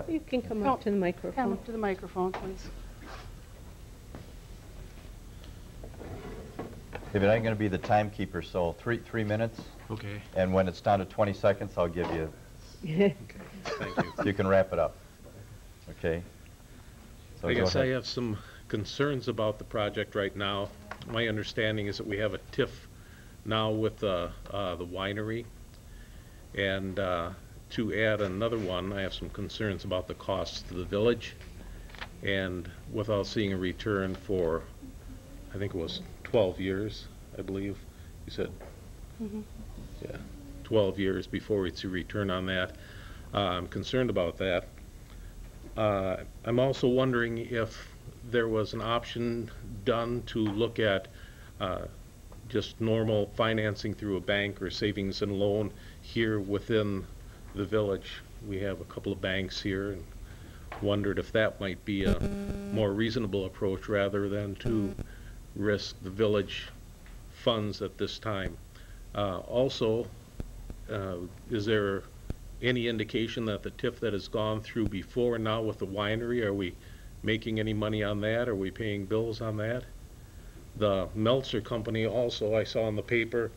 You can come up to the microphone. Come up to the microphone, please. David, I'm going to be the timekeeper, so three minutes. Okay. And when it's down to 20 seconds, I'll give you. Okay. Thank you. So you can wrap it up. Okay. So I go guess I ahead. have some concerns about the project right now. My understanding is that we have a TIF now with the winery, and to add another one, I have some concerns about the costs to the village, and without seeing a return for, I think it was 12 years, I believe you said. Mm-hmm. Yeah, 12 years before we'd see a return on that. I'm concerned about that. I'm also wondering if there was an option done to look at just normal financing through a bank or savings and loan here within the village. We have a couple of banks here, and wondered if that might be a more reasonable approach rather than to risk the village funds at this time. Also, is there any indication that the TIF that has gone through before now with the winery, are we making any money on that? Are we paying bills on that? The Meltzer company also, I saw in the paper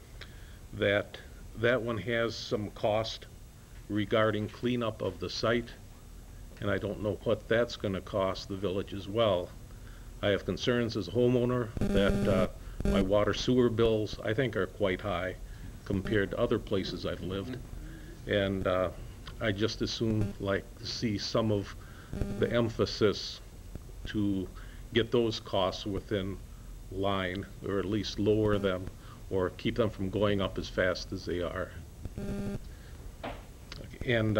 that that one has some cost regarding cleanup of the site, and I don't know what that's going to cost the village as well. I have concerns as a homeowner that my water sewer bills, I think, are quite high compared to other places I've lived, and I just assume like to see some of the emphasis to get those costs within line, or at least lower them, or keep them from going up as fast as they are. And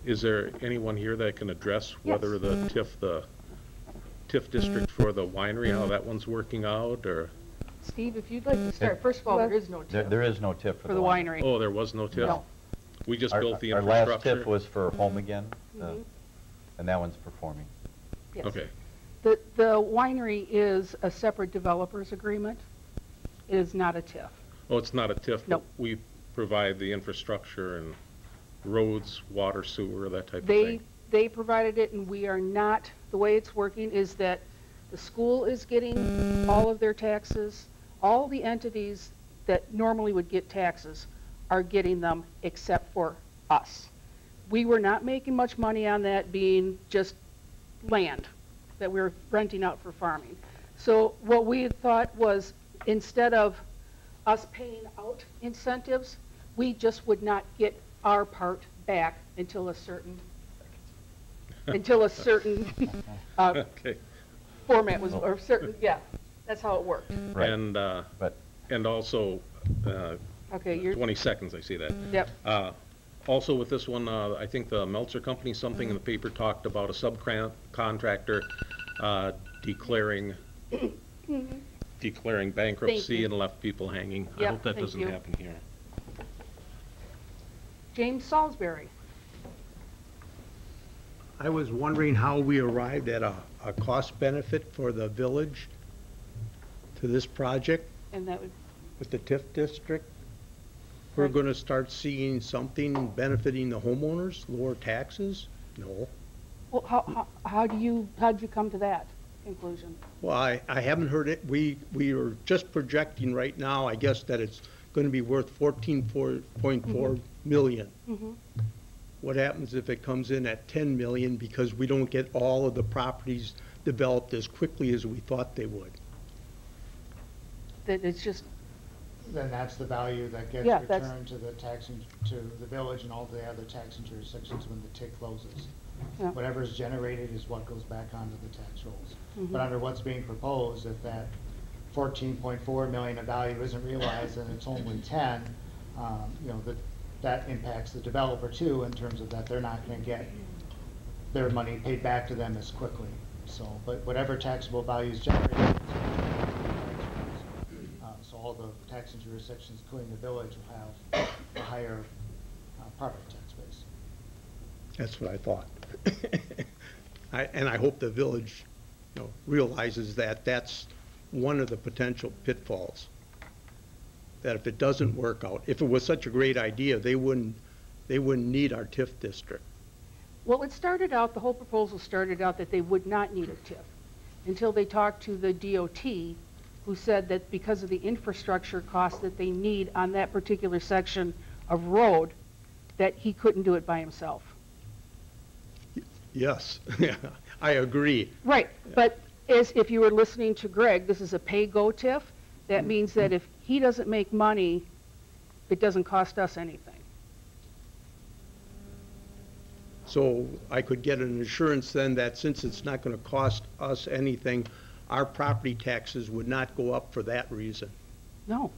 is there anyone here that can address whether the TIF district for the winery, how that one's working out, or? Steve, if you'd like to start. First of all, there is no TIF. There is no TIF for the winery. Oh, there was no TIF? No. We just built the Our infrastructure? last TIF was for Home Again, Mhm. and that one's performing. Yes. Okay. The winery is a separate developers agreement. It is not a TIF. Oh, it's not a TIF? No. We provide the infrastructure and roads, water, sewer, that type of thing? They provided it, and we are not. The way it's working is that the school is getting all of their taxes. All the entities that normally would get taxes are getting them except for us. We were not making much money on that, being just land that we were renting out for farming. So what we had thought was, instead of us paying out incentives, we just would not get our part back until a certain Okay. format was, or certain, yeah, that's how it worked. Right. And also, Okay, you're, 20 seconds, I see that. yep, Also with this one, I think the Meltzer company, something in the paper talked about a subcontractor declaring bankruptcy and left people hanging. I Yep, hope that thank doesn't you. happen here. James Salisbury. I was wondering how we arrived at a cost benefit for the village to this project And that would, with the TIF district. We're going to start seeing something benefiting the homeowners, lower taxes? No. well, how'd you come to that conclusion? Well, I haven't heard it. We are just projecting right now, I guess, that it's going to be worth 14.4 million. Mm-hmm. What happens if it comes in at 10 million because we don't get all of the properties developed as quickly as we thought they would? That it's just, Then that's the value that gets Yeah, that's- returned to the to the village and all the other taxing jurisdictions when the TIC closes. Yeah. Whatever is generated is what goes back onto the tax rolls. Mhm. But under what's being proposed, if that 14.4 million of value isn't realized and it's only 10, you know, that impacts the developer too, in terms of that they're not going to get their money paid back to them as quickly. So, but whatever taxable value is generated, so all the taxing jurisdictions, including the village, will have a higher property tax base. That's what I thought. And I hope the village, you know, realizes that that's one of the potential pitfalls. That if it doesn't work out, if it was such a great idea, they wouldn't they wouldn't need our TIF district. Well, it started out, the whole proposal started out that they would not need a TIF until they talked to the DOT, who said that because of the infrastructure costs that they need on that particular section of road, that he couldn't do it by himself. Yes, I agree. Right, but as if you were listening to Greg, this is a pay-go TIF. That means that if he doesn't make money, it doesn't cost us anything. So I could get an assurance then that since it's not going to cost us anything, our property taxes would not go up for that reason. No.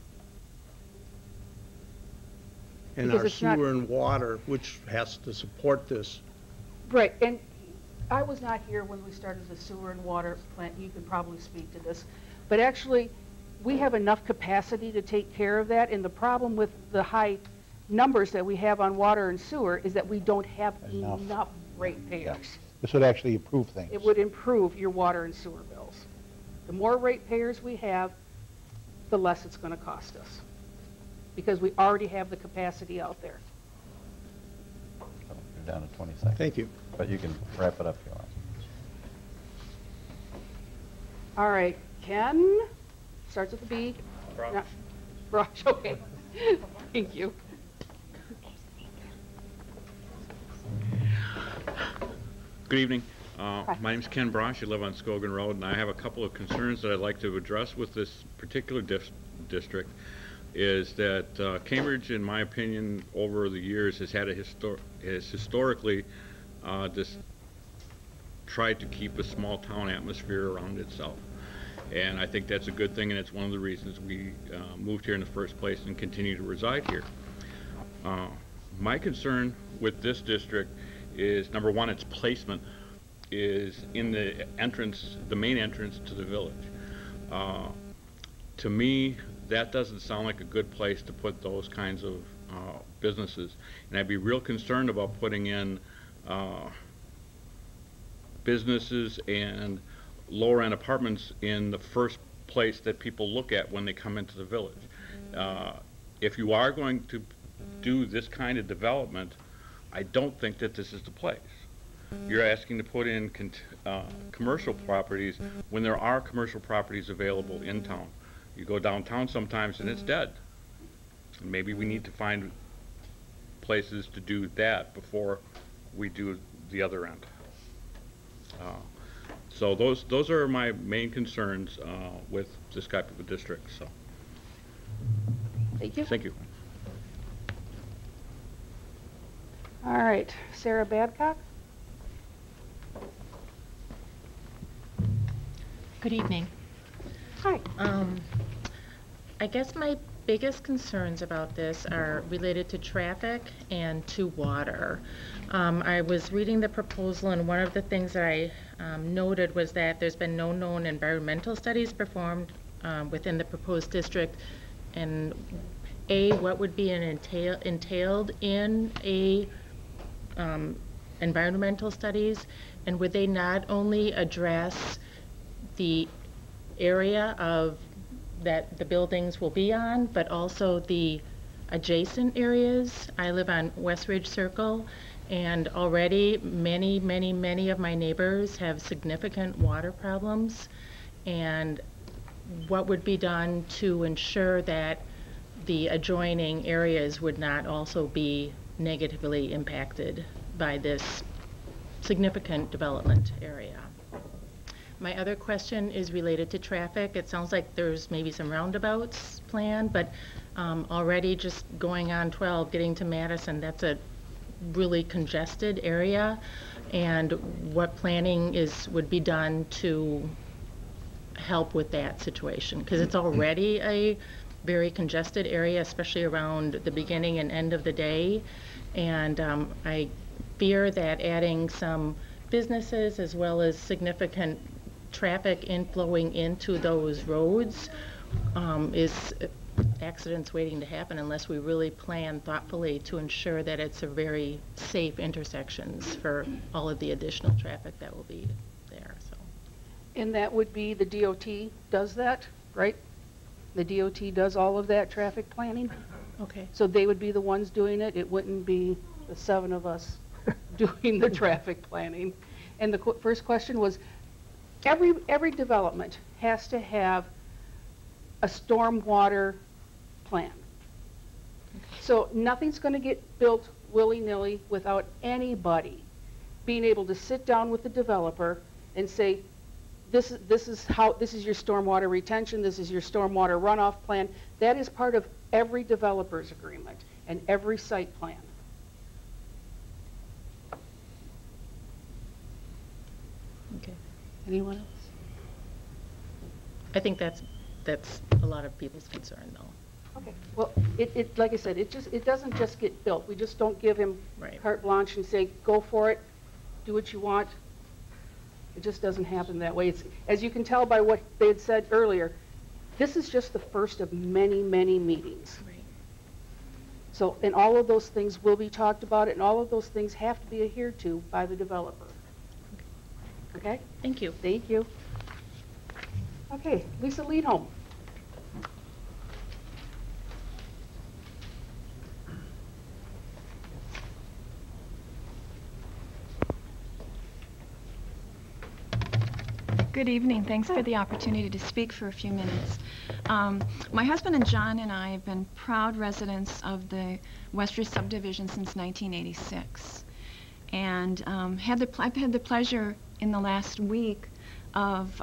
And Because our it's not- sewer and water, which has to support this. Right, and I was not here when we started the sewer and water plant. You could probably speak to this. But actually, we have enough capacity to take care of that, and the problem with the high numbers that we have on water and sewer is that we don't have enough ratepayers. This would actually improve things. It would improve your water and sewer bills. The more ratepayers we have, the less it's going to cost us, because we already have the capacity out there. So you're down to 20 seconds. Thank you. But you can wrap it up if you want. All right, Ken, starts with a B. Brosh. No, Brosh, okay. Thank you. Good evening. My name's Ken Brosh. I live on Scogan Road, and I have a couple of concerns that I'd like to address with this particular district. Is that Cambridge, in my opinion, over the years has had has historically just tried to keep a small town atmosphere around itself. And I think that's a good thing, and it's one of the reasons we moved here in the first place and continue to reside here. My concern with this district is, number one, its placement is in the entrance, the main entrance to the village. To me, that doesn't sound like a good place to put those kinds of businesses. And I'd be real concerned about putting in businesses and lower-end apartments in the first place that people look at when they come into the village. If you are going to do this kind of development, I don't think that this is the place. You're asking to put in commercial properties when there are commercial properties available in town. You go downtown sometimes and it's dead. And maybe we need to find places to do that before we do the other end. So those are my main concerns with this type of a district. So Thank you. thank you. All right, Sarah Babcock? Good evening. Hi. I guess my biggest concerns about this are related to traffic and to water. I was reading the proposal, and one of the things that I noted was that there's been no known environmental studies performed within the proposed district, and what would be entailed in a environmental studies, and would they not only address the area of that the buildings will be on, but also the adjacent areas. I live on West Ridge Circle, and already many of my neighbors have significant water problems, and what would be done to ensure that the adjoining areas would not also be negatively impacted by this significant development area. My other question is related to traffic. It sounds like there's maybe some roundabouts planned, but already just going on 12, getting to Madison, that's a really congested area. And what planning would be done to help with that situation? Because it's already a very congested area, especially around the beginning and end of the day. And I fear that adding some businesses as well as significant traffic inflowing into those roads is accidents waiting to happen unless we really plan thoughtfully to ensure that it's a very safe intersections for all of the additional traffic that will be there. So. And that would be the DOT does that, right? The DOT does all of that traffic planning? Okay. So they would be the ones doing it? It wouldn't be the 7 of us doing the traffic planning. And the first question was, every development has to have a stormwater plan. So nothing's going to get built willy-nilly without anybody being able to sit down with the developer and say, this is your stormwater retention, this is your stormwater runoff plan. That is part of every developer's agreement and every site plan. Okay. Anyone else? I think that's a lot of people's concern, though. Okay. Well, like I said, it doesn't just get built. We just don't give him Right. carte blanche and say, go for it, do what you want. It just doesn't happen that way. It's, as you can tell by what they had said earlier, this is just the first of many, many meetings. Right. So, and all of those things will be talked about, and all of those things have to be adhered to by the developer. Okay? Thank you. Thank you. Okay, Lisa Leadholm. Good evening. Thanks for the opportunity to speak for a few minutes. My husband and John and I have been proud residents of the Westridge subdivision since 1986. And I've had the pleasure in the last week of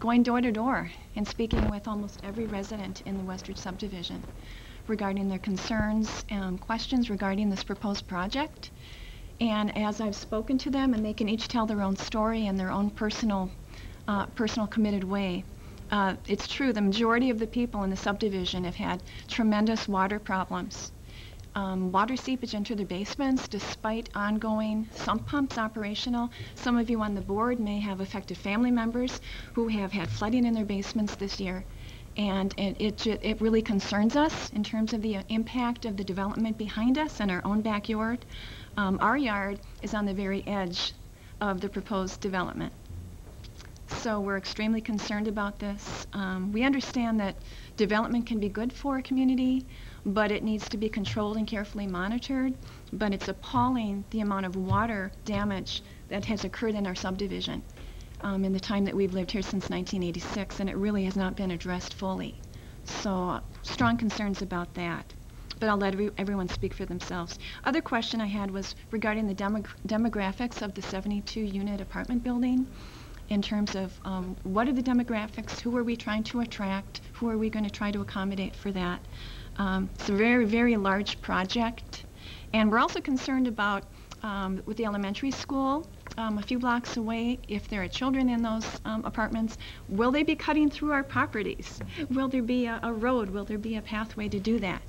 going door to door and speaking with almost every resident in the Westridge subdivision regarding their concerns and questions regarding this proposed project. And as I've spoken to them, and they can each tell their own story in their own personal committed way. It's true, the majority of the people in the subdivision have had tremendous water problems. Water seepage into their basements despite ongoing sump pumps operational. Some of you on the board may have affected family members who have had flooding in their basements this year. And it really concerns us in terms of the impact of the development behind us and our own backyard. Our yard is on the very edge of the proposed development. So we're extremely concerned about this. We understand that development can be good for a community, but it needs to be controlled and carefully monitored. But it's appalling the amount of water damage that has occurred in our subdivision in the time that we've lived here since 1986, and it really has not been addressed fully. So strong concerns about that. But I'll let everyone speak for themselves. Other question I had was regarding the demographics of the 72-unit apartment building. In terms of what are the demographics, who are we trying to attract, who are we going to try to accommodate for that. It's a very, very large project. And we're also concerned about, with the elementary school, a few blocks away, if there are children in those apartments, will they be cutting through our properties? Will there be a road? Will there be a pathway to do that?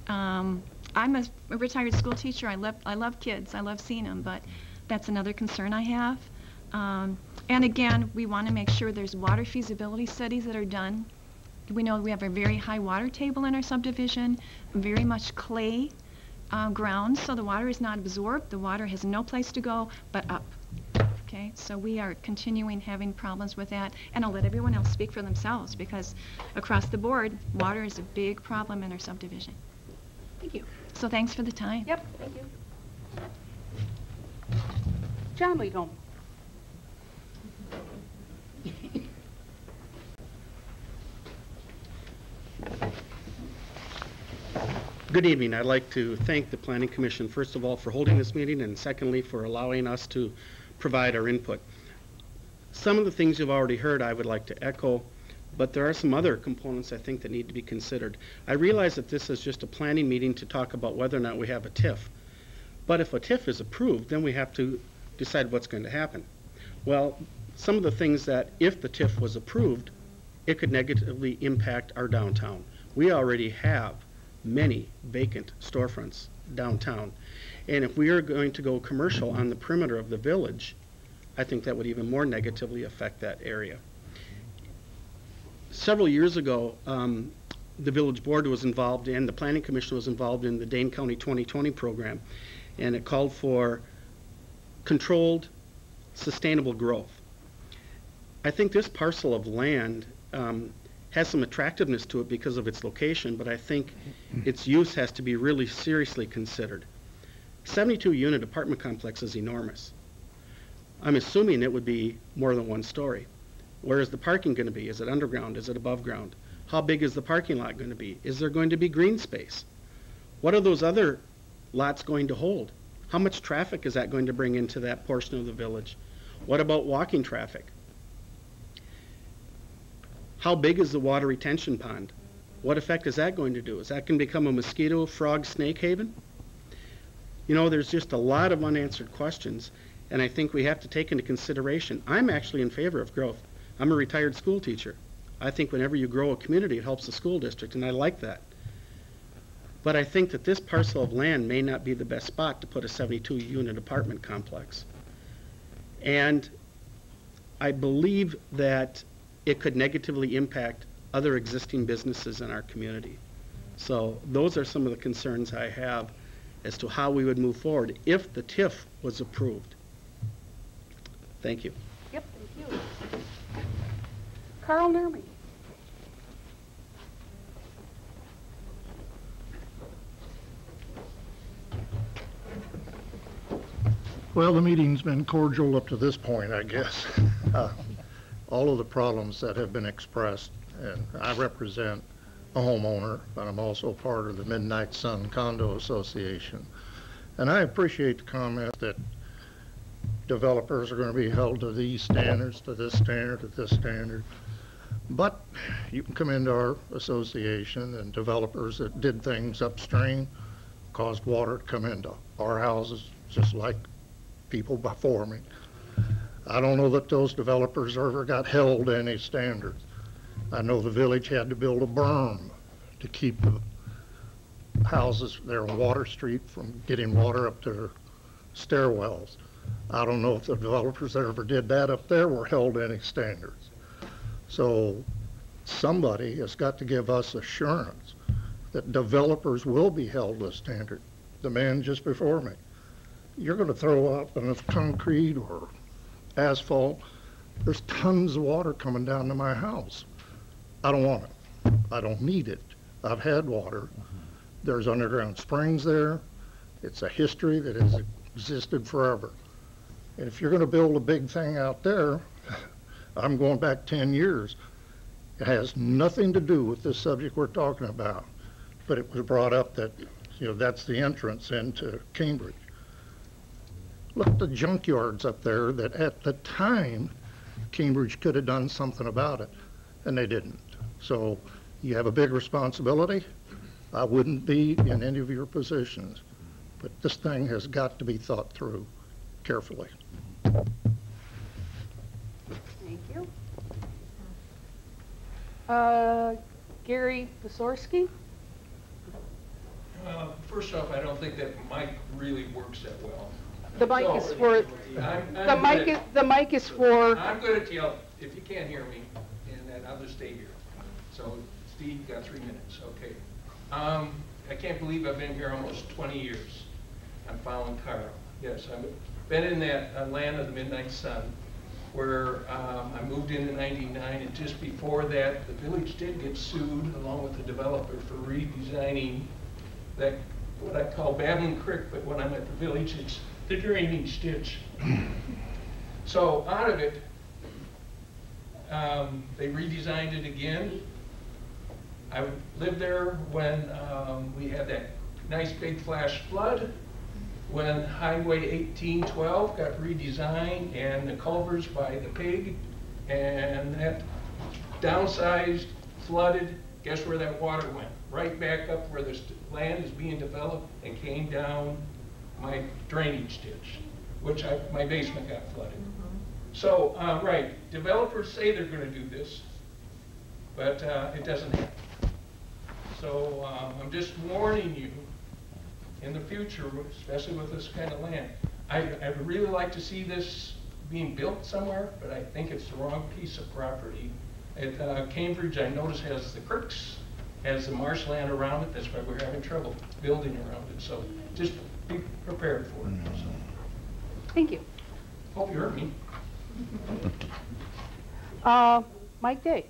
I'm a retired school teacher. I love kids. I love seeing them, but that's another concern I have. And again, we want to make sure there's water feasibility studies that are done. We know we have a very high water table in our subdivision, very much clay ground, so the water is not absorbed. The water has no place to go but up. Okay, so we are continuing having problems with that, and I'll let everyone else speak for themselves because across the board, water is a big problem in our subdivision. Thank you. So thanks for the time. Yep, thank you. John Leadholm. Good evening. I'd like to thank the Planning Commission, first of all, for holding this meeting, and secondly, for allowing us to provide our input. Some of the things you've already heard I would like to echo, but there are some other components I think that need to be considered. I realize that this is just a planning meeting to talk about whether or not we have a TIF. But if a TIF is approved, then we have to decide what's going to happen. Well, some of the things that, if the TIF was approved, it could negatively impact our downtown. We already have many vacant storefronts downtown. And if we are going to go commercial on the perimeter of the village, I think that would even more negatively affect that area. Several years ago, the village board was involved and the Planning Commission was involved in the Dane County 2020 program, and it called for controlled, sustainable growth. I think this parcel of land has some attractiveness to it because of its location, but I think its use has to be really seriously considered. 72-unit apartment complex is enormous. I'm assuming it would be more than one story. Where is the parking going to be? Is it underground? Is it above ground? How big is the parking lot going to be? Is there going to be green space? What are those other lots going to hold? How much traffic is that going to bring into that portion of the village? What about walking traffic? How big is the water retention pond? What effect is that going to do? Is that going to become a mosquito, frog, snake haven? You know, there's just a lot of unanswered questions, and I think we have to take into consideration. I'm actually in favor of growth. I'm a retired school teacher. I think whenever you grow a community, it helps the school district, and I like that. But I think that this parcel of land may not be the best spot to put a 72-unit apartment complex. And I believe that it could negatively impact other existing businesses in our community. So those are some of the concerns I have as to how we would move forward if the TIF was approved. Thank you. Yep, thank you. Carl Nermy. Well, the meeting's been cordial up to this point, I guess. All of the problems that have been expressed, and I represent a homeowner, but I'm also part of the Midnight Sun Condo Association. And I appreciate the comment that developers are going to be held to these standards, to this standard, to this standard. But you can come into our association and developers that did things upstream caused water to come into our houses, just like people before me. I don't know that those developers ever got held to any standards. I know the village had to build a berm to keep the houses there on Water Street from getting water up to their stairwells. I don't know if the developers that ever did that up there were held to any standards. So somebody has got to give us assurance that developers will be held to a standard. The man just before me. You're going to throw up enough concrete or asphalt. There's tons of water coming down to my house. I don't want it. I don't need it. I've had water. There's underground springs there. It's a history that has existed forever. And if you're going to build a big thing out there, I'm going back 10 years. It has nothing to do with this subject we're talking about. But it was brought up that, you know, that's the entrance into Cambridge. Look at the junkyards up there that at the time, Cambridge could have done something about it, and they didn't. So you have a big responsibility. I wouldn't be in any of your positions, but this thing has got to be thought through carefully. Thank you. Gary Pesorski? First off, I don't think that mic really works that well. The mic is for, the mic is for. I'm going to yell if you can't hear me, and then I'll just stay here. So Steve, got 3 minutes, okay. I can't believe I've been here almost 20 years. I'm following Carl. Yes, I've been in that land of the Midnight Sun, where I moved in '99, and just before that, the village did get sued along with the developer for redesigning that, what I call Babbling Creek, but when I'm at the village, it's the drainage ditch. So out of it, they redesigned it again. I lived there when we had that nice big flash flood, when Highway 1812 got redesigned and the culverts by the pig, and that downsized, flooded. Guess where that water went? Right back up where the land is being developed and came down my drainage ditch, which my basement got flooded. So, right, developers say they're going to do this, but it doesn't happen. So I'm just warning you, in the future, especially with this kind of land, I'd really like to see this being built somewhere, but I think it's the wrong piece of property. At Cambridge, I noticed has the creeks, has the marshland around it. That's why we're having trouble building around it. So just be prepared for it. So. Thank you. Hope you heard me. Mike Day.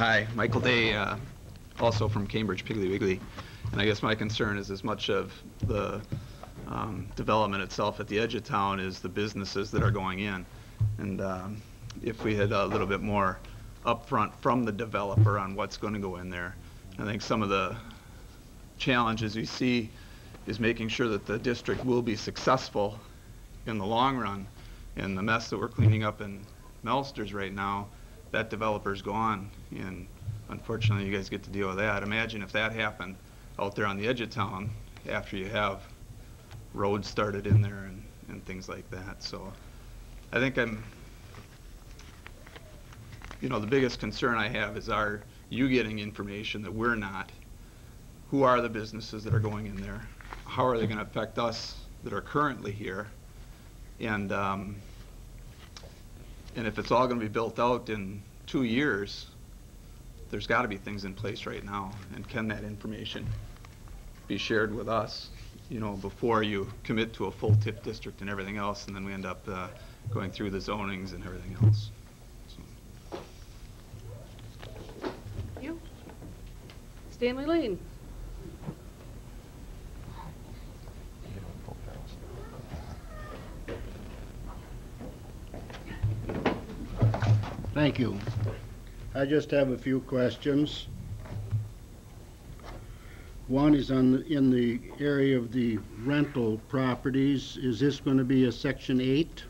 Hi, Michael Day, also from Cambridge, Piggly Wiggly. And I guess my concern is as much of the development itself at the edge of town is the businesses that are going in. And if we had a little bit more upfront from the developer on what's going to go in there, I think some of the challenges we see is making sure that the district will be successful in the long run. And the mess that we're cleaning up in Melsters right now, that developer's gone, and unfortunately you guys get to deal with that. Imagine if that happened out there on the edge of town after you have roads started in there and things like that. So I think the biggest concern I have is are you getting information that we're not? Who are the businesses that are going in there? How are they going to affect us that are currently here? And if it's all going to be built out in 2 years, there's got to be things in place right now. And can that information be shared with us, before you commit to a full TIF district and everything else, and then we end up going through the zonings and everything else? You? Stanley Lane. Thank you. I just have a few questions. One is in the area of the rental properties. Is this going to be a Section 8?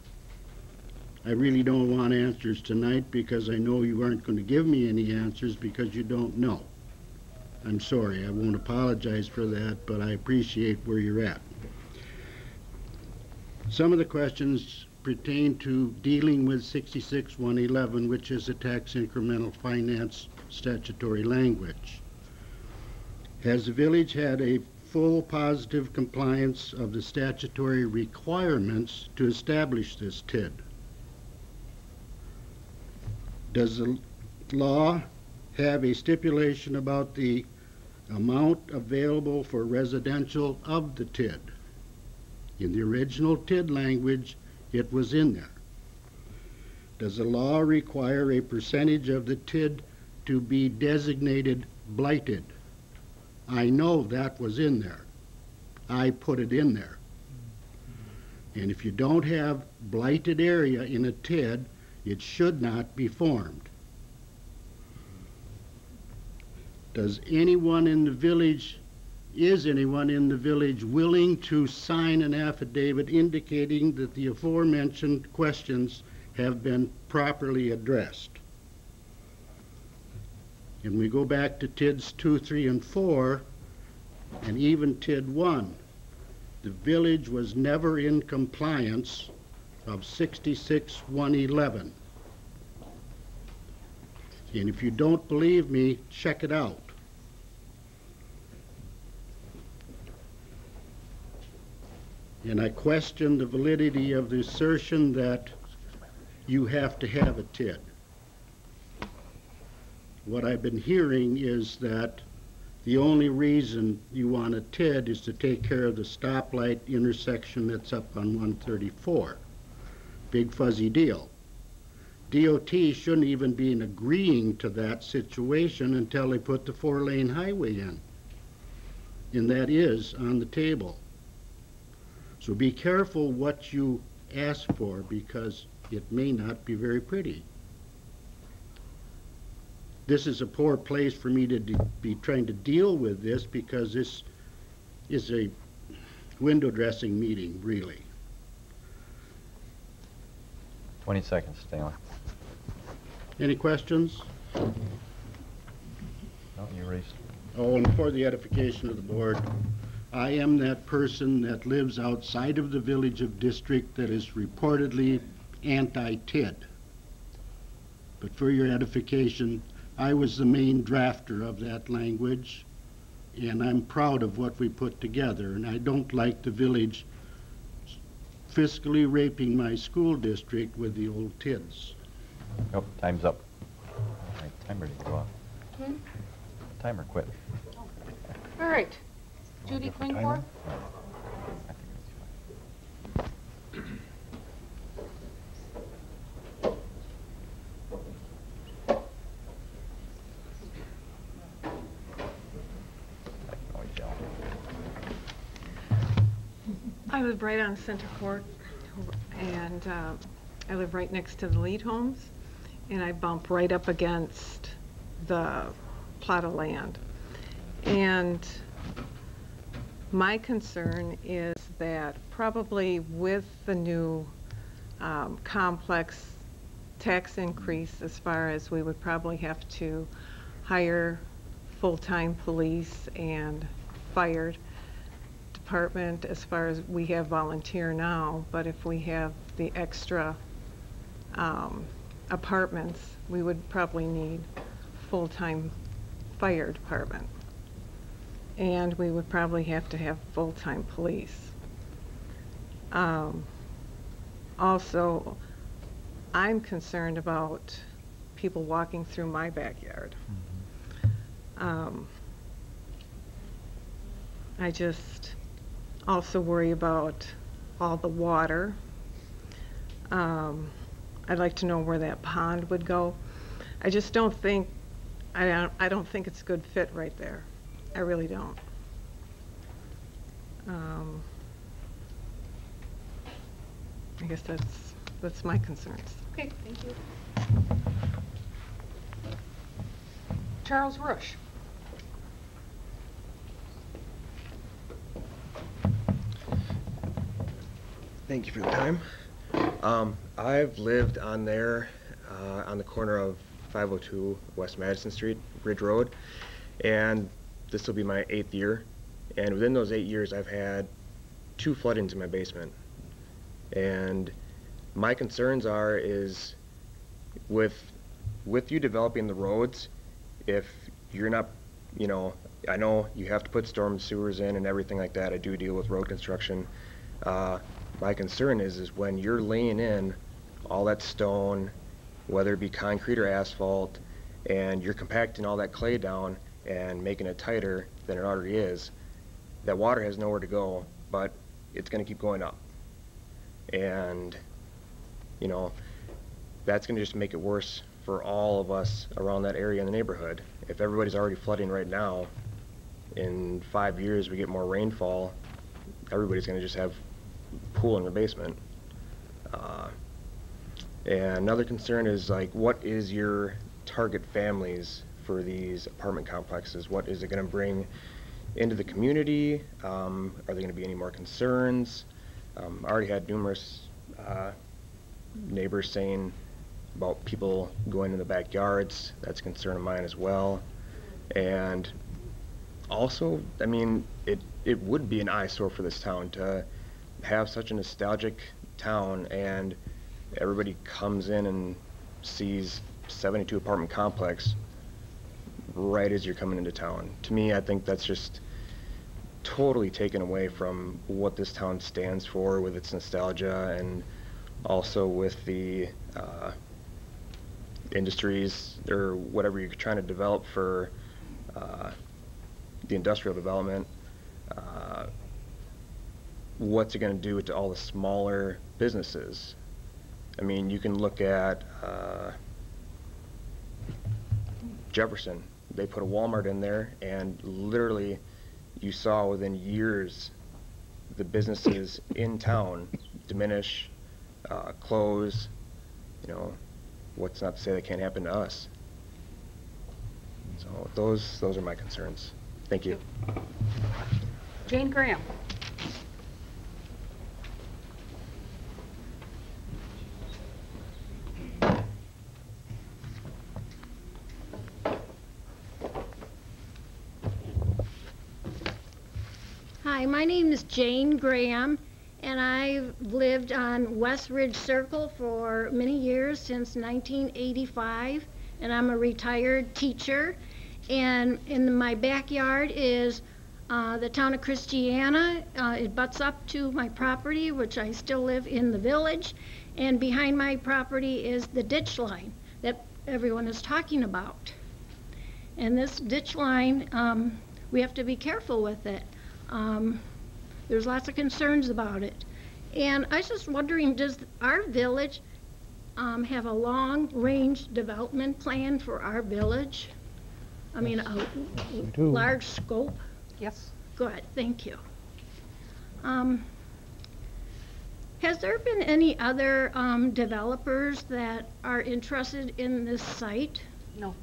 I really don't want answers tonight because I know you aren't going to give me any answers because you don't know. I'm sorry, I won't apologize for that, but I appreciate where you're at. Some of the questions pertain to dealing with 66-111, which is a tax incremental finance statutory language. Has the village had a full positive compliance of the statutory requirements to establish this TID? Does the law have a stipulation about the amount available for residential of the TID? In the original TID language, it was in there. Does the law require a percentage of the TID to be designated blighted? I know that was in there. I put it in there. And if you don't have blighted area in a TID, it should not be formed. Is anyone in the village willing to sign an affidavit indicating that the aforementioned questions have been properly addressed? And we go back to TIDs 2, 3, and 4, and even TID 1. The village was never in compliance of 66-111. And if you don't believe me, check it out. And I question the validity of the assertion that you have to have a TID. What I've been hearing is that the only reason you want a TID is to take care of the stoplight intersection that's up on 134. Big fuzzy deal. DOT shouldn't even be agreeing to that situation until they put the 4-lane highway in. And that is on the table. So be careful what you ask for because it may not be very pretty. This is a poor place for me to be trying to deal with this because this is a window dressing meeting, really. 20 seconds, Stanley. Any questions? No, you raised. Oh, and for the edification of the board, I am that person that lives outside of the village of district that is reportedly anti-TID. But for your edification, I was the main drafter of that language, and I'm proud of what we put together, and I don't like the village fiscally raping my school district with the old TIDs. Nope, time's up. My timer didn't go off. Timer quit. All right. Judy Klingborg? I live right on Center Court, and I live right next to the Lead Homes, and I bump right up against the plot of land. And my concern is that probably with the new complex tax increase, as far as we would probably have to hire full-time police and fire department, as far as we have volunteer now, but if we have the extra apartments, we would probably need full-time fire department. And we would probably have to have full-time police. Also, I'm concerned about people walking through my backyard. I just also worry about all the water. I'd like to know where that pond would go. I just don't think, I don't think it's a good fit right there. I really don't. I guess that's my concerns. Okay, thank you. Charles Rush. Thank you for the time. I've lived on there, on the corner of 502 West Madison Street, Ridge Road, and this will be my 8th year. And within those 8 years, I've had 2 floodings in my basement. And my concerns is with you developing the roads, if you're not, you know, I know you have to put storm sewers in and everything like that. I do deal with road construction. My concern is when you're laying in all that stone, whether it be concrete or asphalt, and you're compacting all that clay down and making it tighter than it already is, that water has nowhere to go, but it's going to keep going up. And, you know, that's going to just make it worse for all of us around that area in the neighborhood. If everybody's already flooding right now, in 5 years we get more rainfall, everybody's going to just have pool in their basement. And another concern is, like, what is your target families for these apartment complexes? What is it going to bring into the community? Are there going to be any more concerns? I already had numerous neighbors saying about people going in the backyards. That's a concern of mine as well. And also, I mean, it would be an eyesore for this town to have such a nostalgic town, and everybody comes in and sees 72 apartment complex right as you're coming into town. To me, I think that's just totally taken away from what this town stands for with its nostalgia, and also with the industries or whatever you're trying to develop for the industrial development. What's it going to do to all the smaller businesses? I mean, you can look at Jefferson. They put a Walmart in there, and literally you saw within years the businesses in town diminish, close. You know, what's not to say that can't happen to us? So those are my concerns. Thank you. Jane Graham. Hi, my name is Jane Graham, and I've lived on West Ridge Circle for many years, since 1985, and I'm a retired teacher. And in my backyard is the town of Christiana. It butts up to my property, which I still live in the village, and behind my property is the ditch line that everyone is talking about. And this ditch line, we have to be careful with it. There's lots of concerns about it. And I was just wondering, does our village have a long-range development plan for our village? I mean, a large scope? Yes. Good, thank you. Has there been any other developers that are interested in this site? No.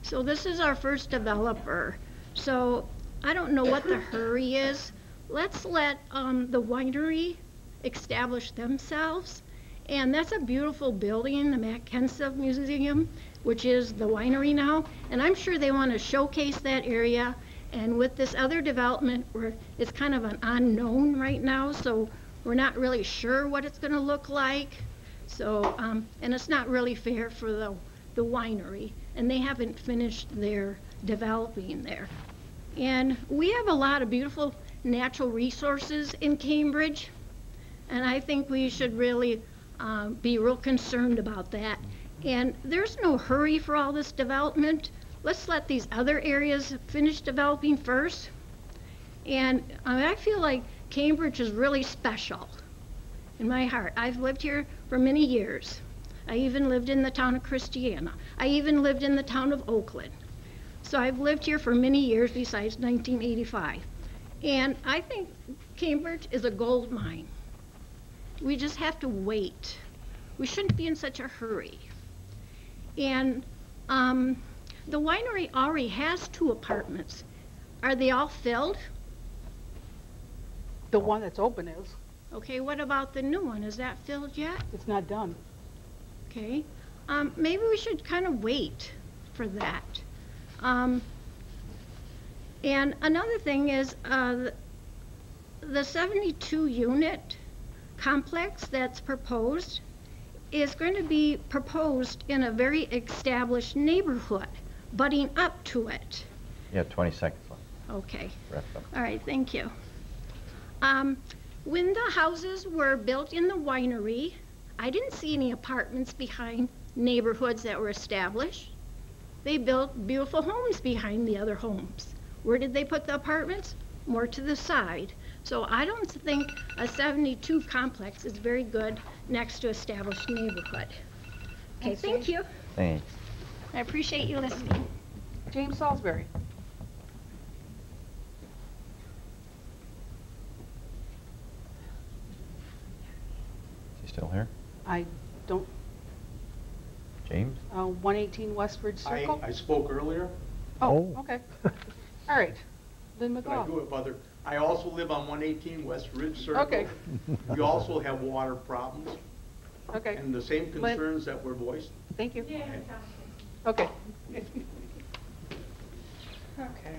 So this is our first developer. So I don't know what the hurry is. Let's let the winery establish themselves. And that's a beautiful building, the Mackenzie Museum, which is the winery now. And I'm sure they want to showcase that area. And with this other development, it's kind of an unknown right now, so we're not really sure what it's going to look like. So, and it's not really fair for the winery, and they haven't finished their developing there. And we have a lot of beautiful natural resources in Cambridge, and I think we should really be real concerned about that. And there's no hurry for all this development. Let's let these other areas finish developing first. And I feel like Cambridge is really special in my heart. I've lived here for many years. I even lived in the town of Christiana. I even lived in the town of Oakland. So I've lived here for many years besides 1985. And I think Cambridge is a gold mine. We just have to wait. We shouldn't be in such a hurry. And the winery already has 2 apartments. Are they all filled? The one that's open is. Okay, what about the new one? Is that filled yet? It's not done. Okay. Maybe we should kind of wait for that. And another thing is the 72 unit complex that's proposed is going to be proposed in a very established neighborhood, butting up to it. You have 20 seconds left. Okay. Wrap up. All right, thank you. When the houses were built in the winery, I didn't see any apartments behind neighborhoods that were established. They built beautiful homes behind the other homes. Where did they put the apartments? More to the side. So I don't think a 72 complex is very good next to established neighborhood. Okay, thank you. Thanks. I appreciate you listening. James Salisbury. Is he still here? I don't, James? 118 Westridge Circle? I spoke earlier. Oh, okay. All right. Lynn But I do McGraw. have other, I also live on 118 West Ridge Circle. Okay. We also have water problems Okay. and the same Lynn. concerns that were voiced. Thank you. Okay. Okay. Okay.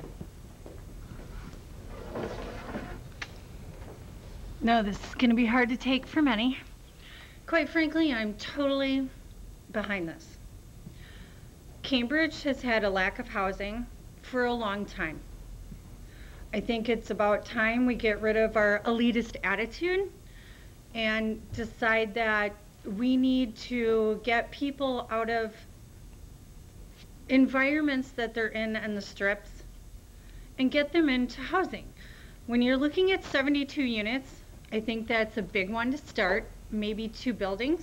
No, this is going to be hard to take for many. Quite frankly, I'm totally behind this. Cambridge has had a lack of housing for a long time. I think it's about time we get rid of our elitist attitude and decide that we need to get people out of environments that they're in and the strips and get them into housing. When you're looking at 72 units, I think that's a big one to start, maybe 2 buildings.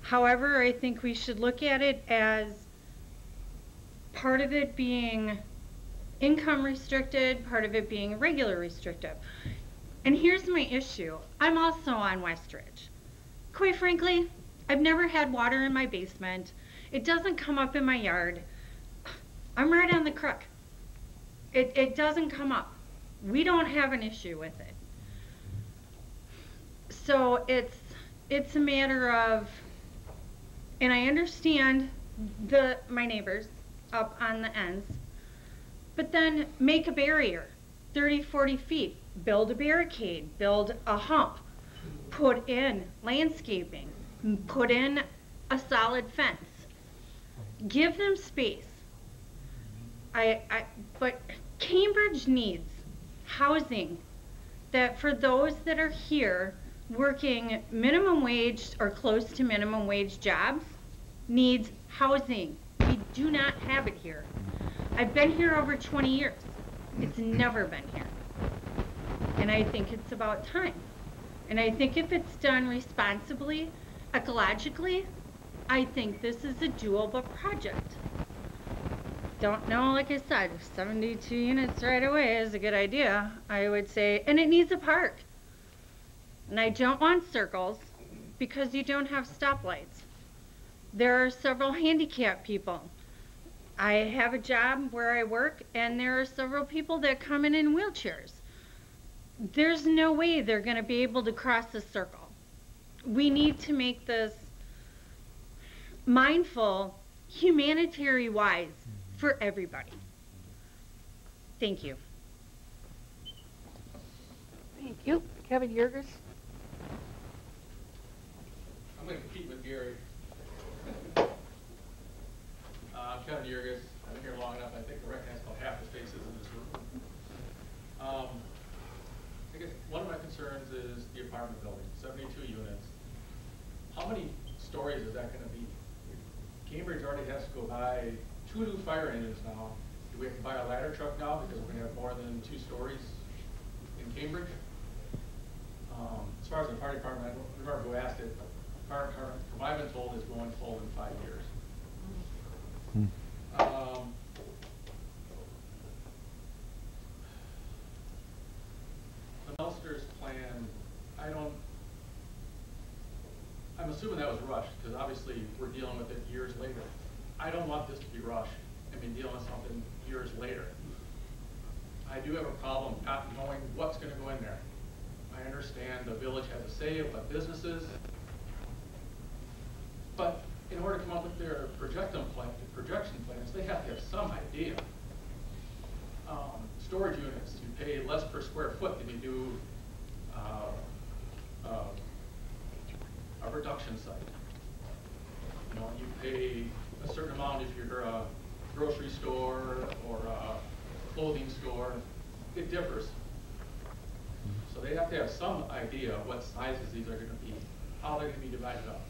However, I think we should look at it as part of it being income restricted, part of it being regular restrictive. And here's my issue. I'm also on Westridge. Quite frankly, I've never had water in my basement. It doesn't come up in my yard. I'm right on the crook. It doesn't come up. We don't have an issue with it. So it's a matter of, and I understand my neighbors up on the ends, but then make a barrier, 30, 40 feet, build a barricade, build a hump, put in landscaping, put in a solid fence, give them space. But Cambridge needs housing that for those that are here working minimum wage or close to minimum wage jobs needs housing. We do not have it here. I've been here over 20 years. It's never been here. And I think it's about time. And I think if it's done responsibly, ecologically, I think this is a doable project. Don't know, like I said, 72 units right away is a good idea, I would say. And it needs a park. And I don't want circles because you don't have stoplights. There are several handicapped people. I have a job where I work, and there are several people that come in wheelchairs. There's no way they're going to be able to cross the circle. We need to make this mindful, humanitarian wise for everybody. Thank you. Thank you. Kevin Yergis? I'm going to compete with Gary. Kevin Yergis. I've been here long enough. I think I recognize about half the faces in this room. I guess one of my concerns is the apartment building, 72 units. How many stories is that going to be? Cambridge already has to go buy 2 new fire engines now. Do we have to buy a ladder truck now because we're going to have more than 2 stories in Cambridge? As far as the fire department, I don't remember who asked it, but the fire department, from what I've been told, is going full in 5 years. The Melsters plan, I'm assuming that was rushed, because obviously we're dealing with it years later. I don't want this to be rushed. I mean, dealing with something years later. I do have a problem not knowing what's going to go in there. I understand the village has a say of what businesses, but in order to come up with their projection plans, they have to have some idea. Storage units, you pay less per square foot than you do a production site. You know, you pay a certain amount if you're a grocery store or a clothing store. It differs. So they have to have some idea of what sizes these are going to be, how they're going to be divided up.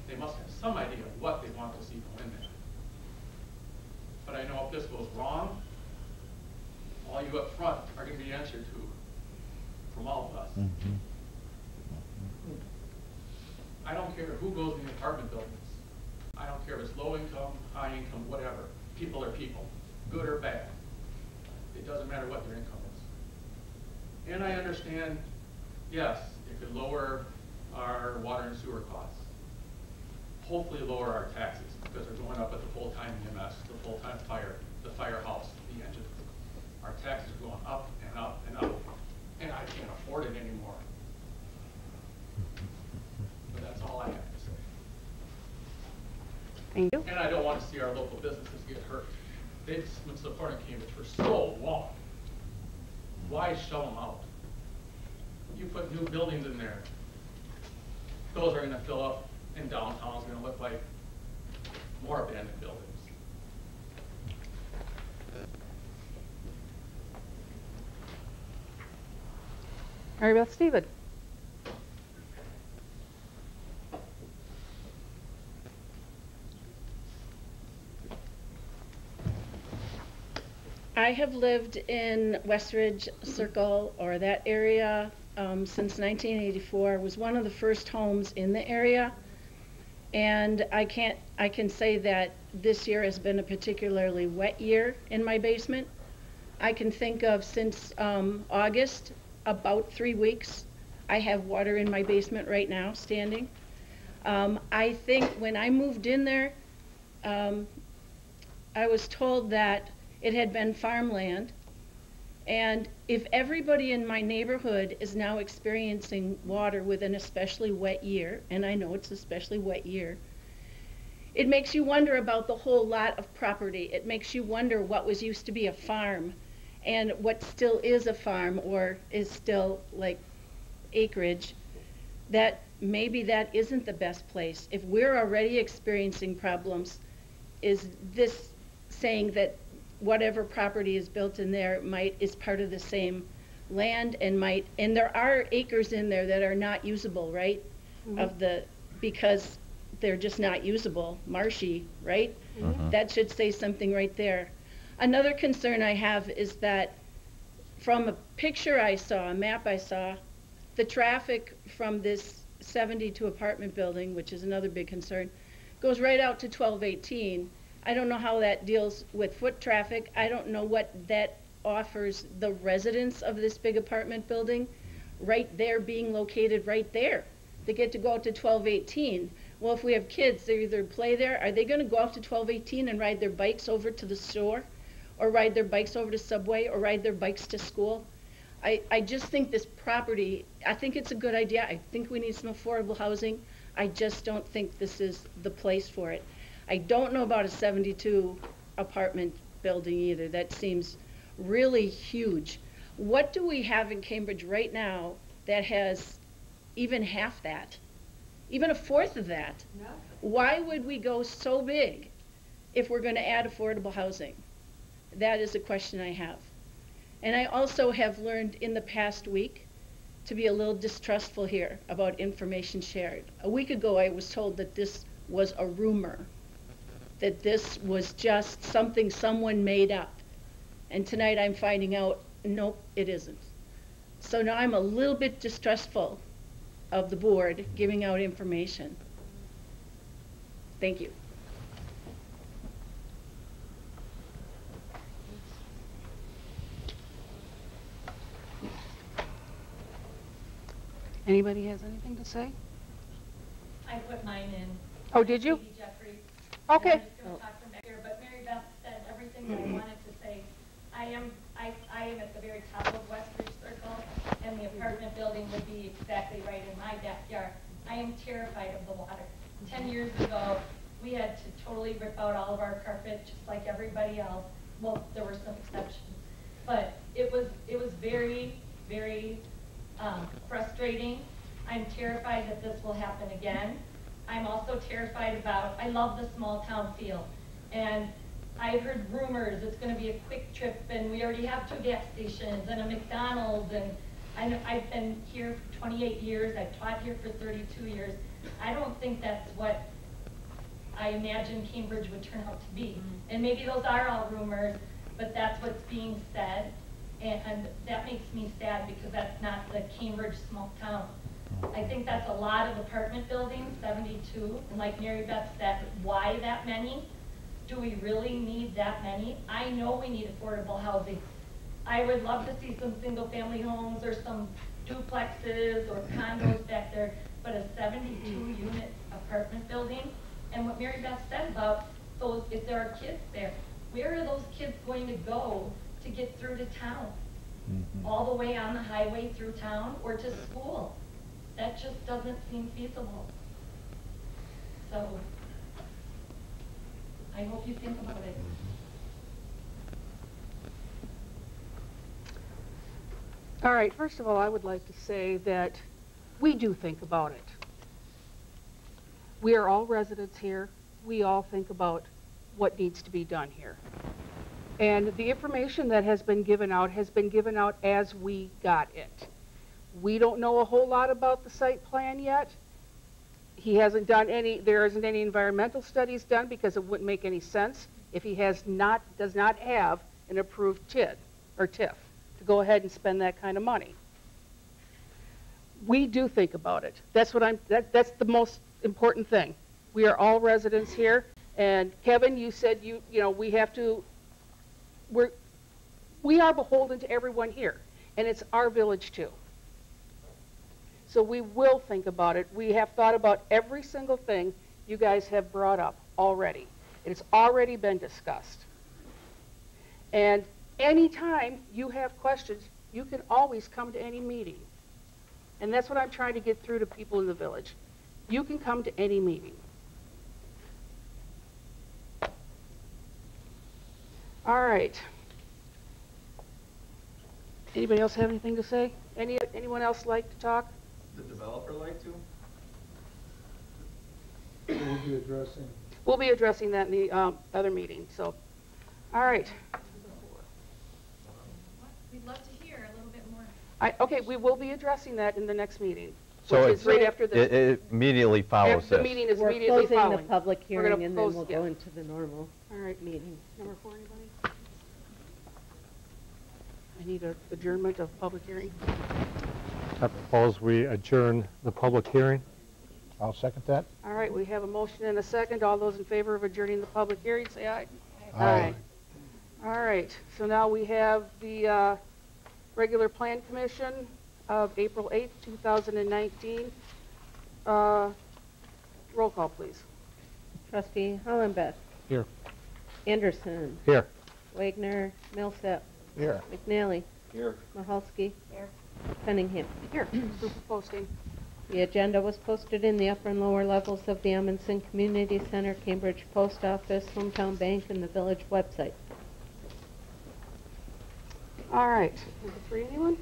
They must have some idea of what they want to see go in there. But I know if this goes wrong, all you up front are going to be answered to from all of us. I don't care who goes in the apartment buildings. I don't care if it's low income, high income, whatever. People are people, good or bad. It doesn't matter what their income is. And I understand, yes, it could lower our water and sewer costs. Hopefully lower our taxes, because they're going up at the full-time EMS, the full-time fire, the firehouse, the engine. Our taxes are going up and up and up, and I can't afford it anymore. But that's all I have to say. Thank you. And I don't want to see our local businesses get hurt. They've been supporting Cambridge for so long. Why shell them out? You put new buildings in there. Those are going to fill up, and downtown is going to look like more abandoned buildings. Mary Beth Steven. I have lived in Westridge Circle or that area since 1984. Was one of the first homes in the area, and I can say that this year has been a particularly wet year in my basement. I can think of since August, about 3 weeks, I have water in my basement right now, standing. I think when I moved in there, I was told that it had been farmland, and if everybody in my neighborhood is now experiencing water with an especially wet year, and I know it's an especially wet year, it makes you wonder about the whole lot of property. It makes you wonder what was used to be a farm and what still is a farm or is still like acreage, that maybe that isn't the best place. If we're already experiencing problems, is this saying that whatever property is built in there is part of the same land and there are acres in there that are not usable, right? Mm-hmm. Because they're just not usable, marshy, right? That should say something right there. Another concern I have is that from a picture I saw, a map I saw, the traffic from this 72 apartment building, which is another big concern, goes right out to 1218. I don't know how that deals with foot traffic. I don't know what that offers the residents of this big apartment building. right there being located right there. They get to go out to 1218. Well, if we have kids, they either play there, are they gonna go out to 1218 and ride their bikes over to the store? Or ride their bikes over to Subway, or ride their bikes to school? I just think this property, I think it's a good idea. I think we need some affordable housing. I just don't think this is the place for it. I don't know about a 72 apartment building either. That seems really huge. What do we have in Cambridge right now that has even half that? Even a fourth of that? No. Why would we go so big if we're gonna add affordable housing? That is a question I have. And I also have learned in the past week to be a little distrustful here about information shared. A week ago, I was told that this was a rumor, that this was just something someone made up. And tonight I'm finding out, nope, it isn't. So now I'm a little bit distrustful of the board giving out information. Thank you. Anybody has anything to say? I put mine in. Oh, did you? Katie Jeffries. Okay. I'm just going to talk from back here, but Mary Beth said everything that I wanted to say. I am at the very top of West Ridge Circle, and the apartment building would be exactly right in my backyard. I am terrified of the water. 10 years ago, we had to totally rip out all of our carpet, just like everybody else. Well, there were some exceptions, but it was very, very frustrating. I'm terrified that this will happen again. I'm also terrified about, I love the small town feel. And I've heard rumors it's going to be a quick trip, and we already have 2 gas stations and a McDonald's, and I've been here for 28 years, I've taught here for 32 years. I don't think that's what I imagine Cambridge would turn out to be. And maybe those are all rumors, but that's what's being said. And that makes me sad because that's not the Cambridge small town. I think that's a lot of apartment buildings, 72, and like Mary Beth said, why that many? Do we really need that many? I know we need affordable housing. I would love to see some single family homes or some duplexes or condos back there, but a 72 unit apartment building, and what Mary Beth said about those, if there are kids there, where are those kids going to go to get through to town? All the way on the highway through town or to school? That just doesn't seem feasible. So, I hope you think about it. All right, first of all, I would like to say that we do think about it. We are all residents here. We all think about what needs to be done here. And the information that has been given out as we got it. We don't know a whole lot about the site plan yet. He hasn't done any, there isn't any environmental studies done because it wouldn't make any sense if he does not have an approved TID or TIF to go ahead and spend that kind of money. We do think about it. That's that's the most important thing. We are all residents here, and Kevin, you said we are beholden to everyone here, and it's our village too. So we will think about it. We have thought about every single thing you guys have brought up already. It's already been discussed. And anytime you have questions, you can always come to any meeting. And that's what I'm trying to get through to people in the village. You can come to any meeting. All right. Anybody else have anything to say? Anyone else like to talk? The developer like to? We'll be addressing that in the other meeting. So, all right. We'd love to hear a little bit more. Okay, we will be addressing that in the next meeting, So which is right after this. it immediately follows The this. meeting is We're immediately closing following. the public We're gonna hearing, and then close- we'll yeah. go into the normal All right. meeting. Number 4, anybody? I need an adjournment of public hearing. I propose we adjourn the public hearing. I'll second that. All right, we have a motion and a second. All those in favor of adjourning the public hearing, say aye. Aye. All right, so now we have the regular plan commission. of April 8th, 2019. Roll call, please. Trustee Hollenbeck. Here. Anderson. Here. Wagner. Millsap. Here. McNally. Here. Mahalski. Here. Cunningham. Here. Proof of posting. The agenda was posted in the upper and lower levels of the Amundsen Community Center, Cambridge Post Office, Hometown Bank, and the village website. All right. Number 3, anyone?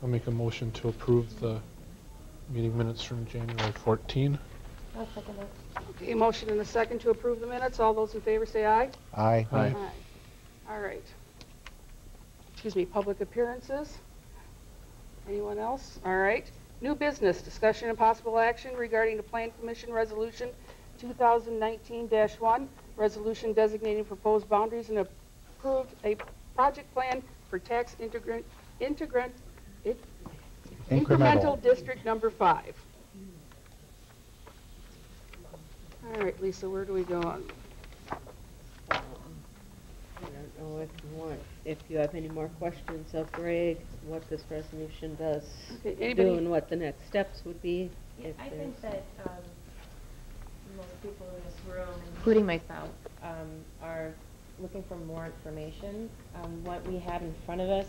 I'll make a motion to approve the meeting minutes from January 14. I'll second it. Okay, motion and a second to approve the minutes. All those in favor say aye. Aye. Aye. All right. Excuse me, public appearances? Anyone else? All right. New business, discussion and possible action regarding the Plan Commission Resolution 2019-1, resolution designating proposed boundaries and approved a project plan for tax incremental district number 5. All right, Lisa, where do we go on? I don't know if you have any more questions of Greg, what this resolution does Okay, do anybody? and what the next steps would be. Yeah, if I there's- think that most people in this room, including myself, are looking for more information. What we have in front of us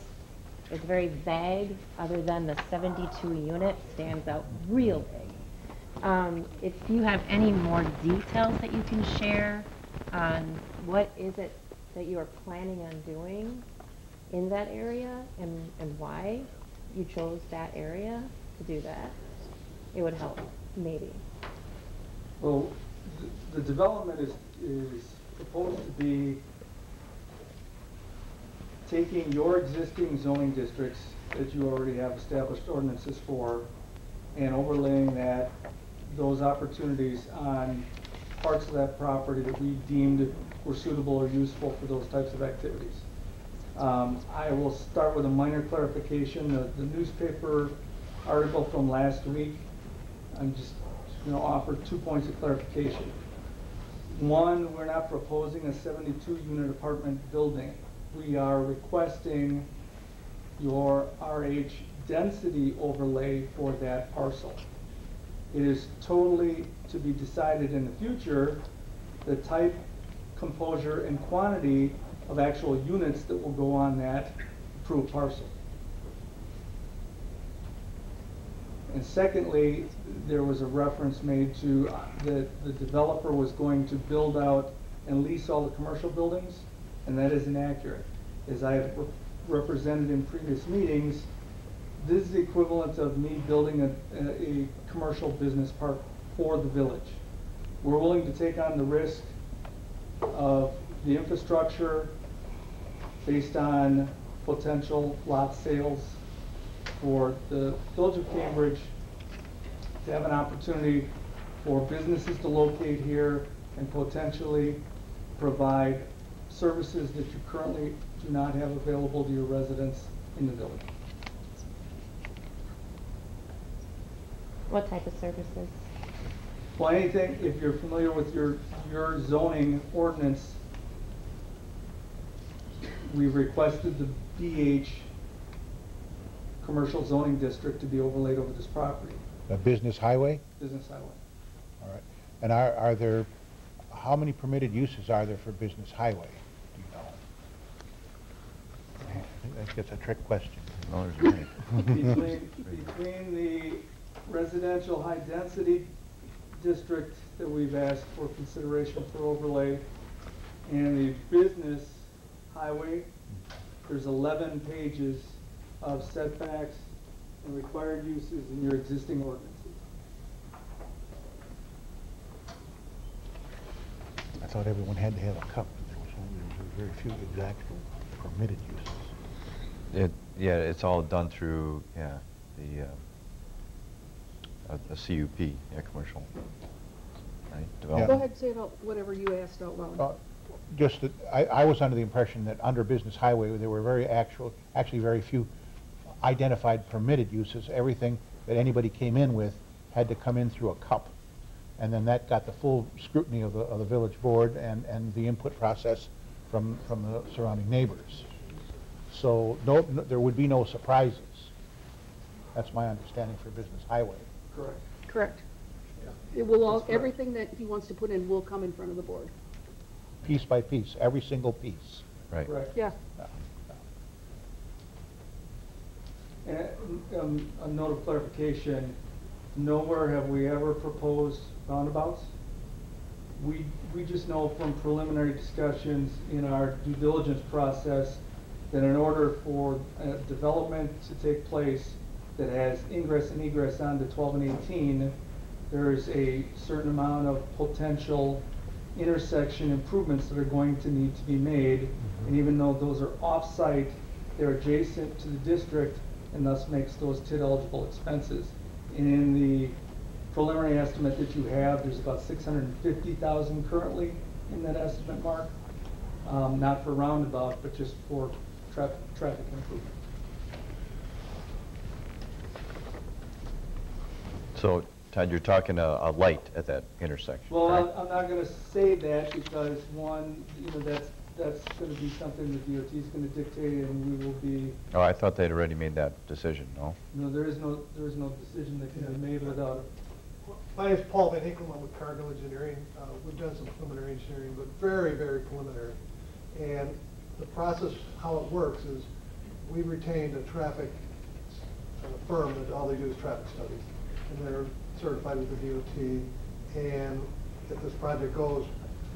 is very vague, other than the 72 unit stands out real big. If you have any more details that you can share on what is it that you are planning on doing in that area and why you chose that area to do that, it would help, maybe. Well, the development is proposed to be taking your existing zoning districts that you already have established ordinances for and overlaying those opportunities on parts of that property that we deemed were suitable or useful for those types of activities. I will start with a minor clarification. The newspaper article from last week, I'm just going to offer 2 points of clarification. One, we're not proposing a 72-unit apartment building. We are requesting your RH density overlay for that parcel. It is totally to be decided in the future, the type, composure, and quantity of actual units that will go on that approved parcel. And secondly, there was a reference made to that the developer was going to build out and lease all the commercial buildings, and that is inaccurate. As I have represented in previous meetings, this is the equivalent of me building a commercial business park for the village. We're willing to take on the risk of the infrastructure based on potential lot sales for the Village of Cambridge to have an opportunity for businesses to locate here and potentially provide services that you currently do not have available to your residents in the village. What type of services? Well, anything, if you're familiar with your zoning ordinance, we requested the BH commercial zoning district to be overlaid over this property. A business highway? Business highway. All right. And are there, how many permitted uses are there for business highway? Do you know? I think that's a trick question. No, there's many. Between the residential high density district that we've asked for consideration for overlay and the business highway, there's 11 pages of setbacks and required uses in your existing ordinances. I thought everyone had to have a cup, but there was very few exact permitted uses. Yeah, it's all done through, a CUP, commercial, right? Go ahead and say it out, whatever you asked out loud. Just that I was under the impression that under business highway, there were actually very few identified permitted uses. Everything that anybody came in with had to come in through a cup. And then that got the full scrutiny of the village board and the input process from the surrounding neighbors. So there would be no surprises. That's my understanding for Business Highway. Correct. Correct. It will all, That's correct. everything that he wants to put in will come in front of the board. Piece by piece, every single piece. Right. Correct. Yeah. And a note of clarification, nowhere have we ever proposed roundabouts. We just know from preliminary discussions in our due diligence process that in order for development to take place that has ingress and egress onto 12 and 18, there is a certain amount of potential intersection improvements that are going to need to be made. And even though those are off-site, they're adjacent to the district and thus makes those TID eligible expenses. And in the preliminary estimate that you have, there's about 650,000 currently in that estimate, Mark. Not for roundabout, but just for traffic improvement. So, Todd, you're talking a light at that intersection, Well, correct? I'm not going to say that because one, that's going to be something the DOT is going to dictate, and we will be. Oh, I thought they'd already made that decision, no? No, there is no decision that can be made without. My name is Paul Van Hinkle. I'm with Cardinal Engineering. We've done some preliminary engineering, but very, very preliminary. And the process, how it works is we retained a traffic firm that all they do is traffic studies. And they're certified with the DOT. And if this project goes,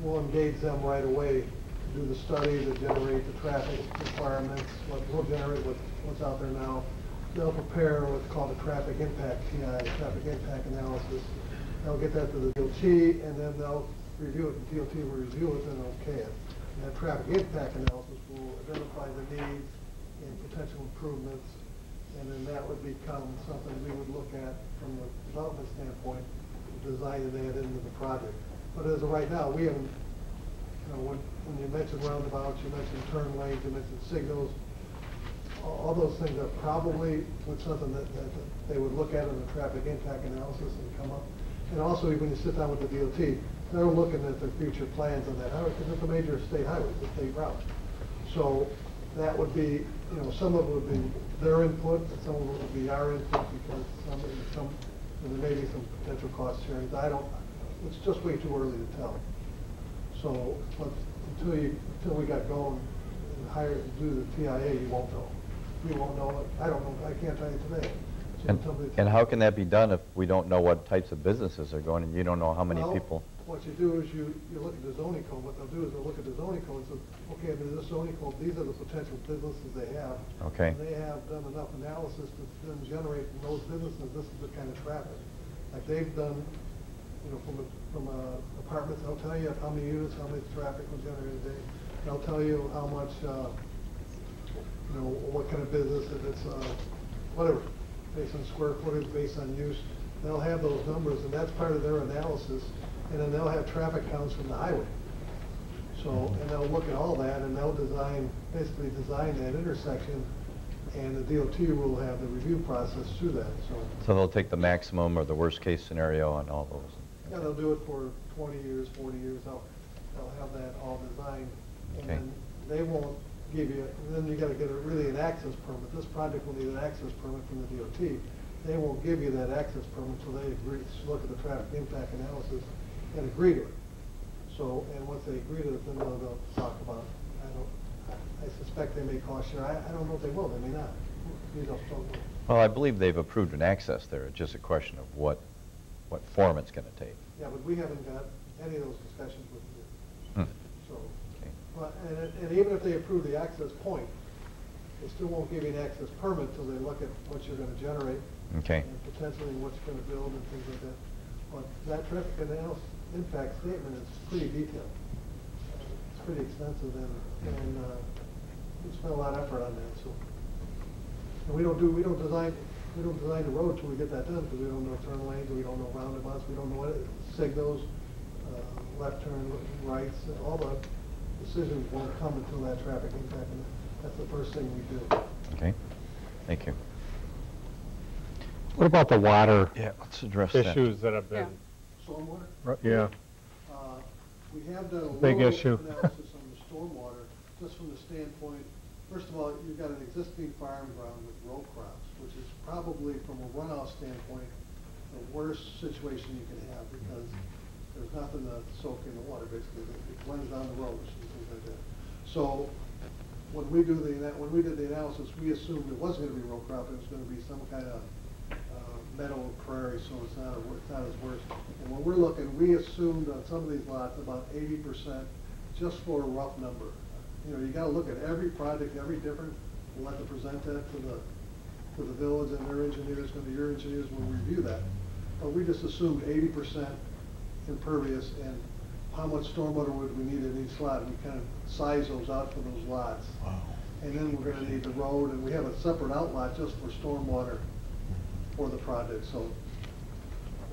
we'll engage them right away to do the study, to generate the traffic requirements, we'll generate what's out there now. They'll prepare what's called a traffic impact TI, traffic impact analysis. They'll get that to the DOT, and then they'll review it. The DOT will review it and okay it. And that traffic impact analysis will identify the needs and potential improvements, and then that would become something we would look at from the development standpoint, designing that into the project. But as of right now, we haven't, when you mentioned roundabouts, you mentioned turn lanes, you mentioned signals, all those things are probably something that they would look at in the traffic impact analysis and come up. And also, when you sit down with the DOT, they're looking at their future plans on that highway, because it's a major state highway, it's a state route. So that would be, some of it would be their input, and some of it would be our input, because there may be some potential cost sharing. It's just way too early to tell. So, but until we got going and hired to do the TIA, you won't know. We won't know it. I don't know. I can't tell you today. So And how can that be done if we don't know what types of businesses are going, and you don't know how many people? What you do is you look at the zoning code. What they'll do is they'll look at the zoning code and say, okay, under this zoning code, these are the potential businesses they have. Okay. And they have done enough analysis to then generate from those businesses, this is the kind of traffic. Like they've done, from apartments, they'll tell you how many units, how much traffic was generated a day. They'll tell you how much, what kind of business, if it's, whatever, based on square footage, based on use. They'll have those numbers, and that's part of their analysis. And then they'll have traffic counts from the highway. So, and they'll look at all that, and they'll basically design that intersection, and the DOT will have the review process through that, So they'll take the maximum or the worst case scenario on all those? Yeah, they'll do it for 20 years, 40 years, they'll have that all designed, and then they won't give you, and then you gotta get really an access permit. This project will need an access permit from the DOT. They won't give you that access permit until they agree, look at the traffic impact analysis and agree to it. So, and once they agree to it, then they'll talk about, I suspect they may cost share. I don't know if they will, they may not. Well, I believe they've approved an access there. It's just a question of what form it's going to take. Yeah, but we haven't got any of those discussions with you. So, but, and even if they approve the access point, they still won't give you an access permit until they look at what you're going to generate. Okay. And potentially what you're going to build and things like that. But that traffic analysis impact statement is pretty detailed. It's pretty extensive, and we spent a lot of effort on that. So, and we don't design the road till we get that done, because we don't know turn lanes, we don't know roundabouts, we don't know what signals, left turn, rights, all the decisions won't come until that traffic impact, and that's the first thing we do. Okay, thank you. What about the water let's address issues that have been? Stormwater? Yeah. We have done a Big little issue. analysis on the stormwater, just from the standpoint first of all, you've got an existing farm ground with row crops, which is probably, from a runoff standpoint, the worst situation you can have, because there's nothing to soak in the water, basically. It blends down the roads and things like that. So when we did the analysis, we assumed it wasn't gonna be row crop, it was gonna be some kind of meadow or prairie, so it's not as worse. And when we're looking, we assumed on some of these lots about 80%, just for a rough number. You know, you gotta look at every project, every different, we'll have to present that to the village, and their engineers, your engineers will review that. But we just assumed 80% impervious, and how much stormwater would we need in each lot, and we kind of size those out for those lots. Wow. And then we're gonna need the road, and we have a separate outlot just for stormwater for the project. So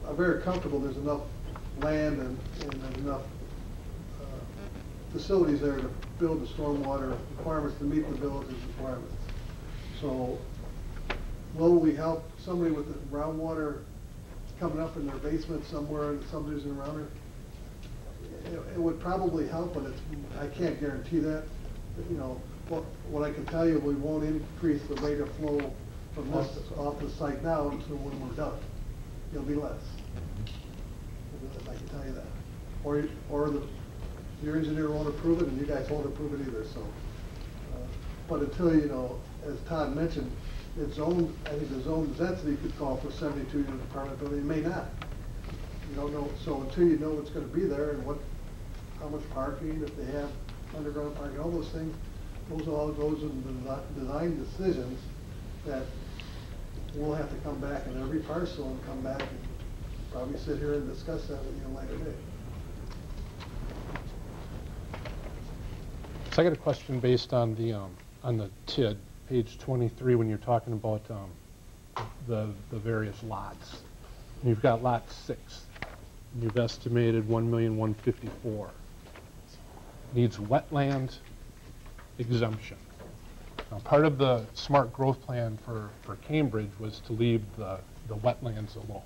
I'm very comfortable there's enough land and there's enough facilities there to build the stormwater requirements to meet the village's requirements. So will we help somebody with the groundwater coming up in their basement somewhere in the subdivision around it? It would probably help, but I can't guarantee that. You know, what I can tell you, we won't increase the rate of flow from this off the site now until when we're done. It'll be less. I can tell you that. Or your engineer won't approve it, and you guys won't approve it either. So, but until, you know, as Todd mentioned, it's zoned. I think the zone density could call for 72 unit apartment building. It may not. You don't know. So until you know what's going to be there and how much parking, if they have underground parking, all those things, those all goes in the design decisions that we'll have to come back in every parcel and come back and probably sit here and discuss that with you later date. So I got a question based on the TID, page 23, when you're talking about the various lots. And you've got lot 6. And you've estimated 1,154,000. Needs wetland exemption. Now, part of the smart growth plan for Cambridge was to leave the wetlands alone,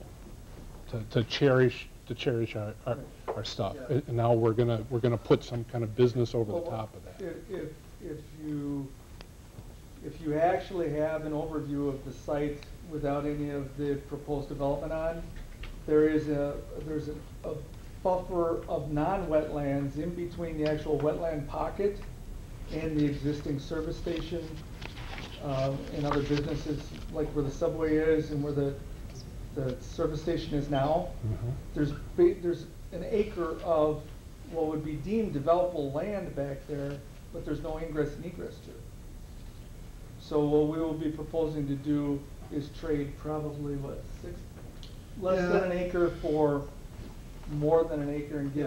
to cherish our stuff. Yeah. And now we're gonna put some kind of business over the top of that. If you actually have an overview of the site without any of the proposed development on, there's a buffer of non-wetlands in between the actual wetland pocket and the existing service station and other businesses, like where the subway is and where the service station is now. Mm-hmm. There's an acre of what would be deemed developable land back there, but there's no ingress and egress to it. So what we will be proposing to do is trade probably, less than an acre for more than an acre, and give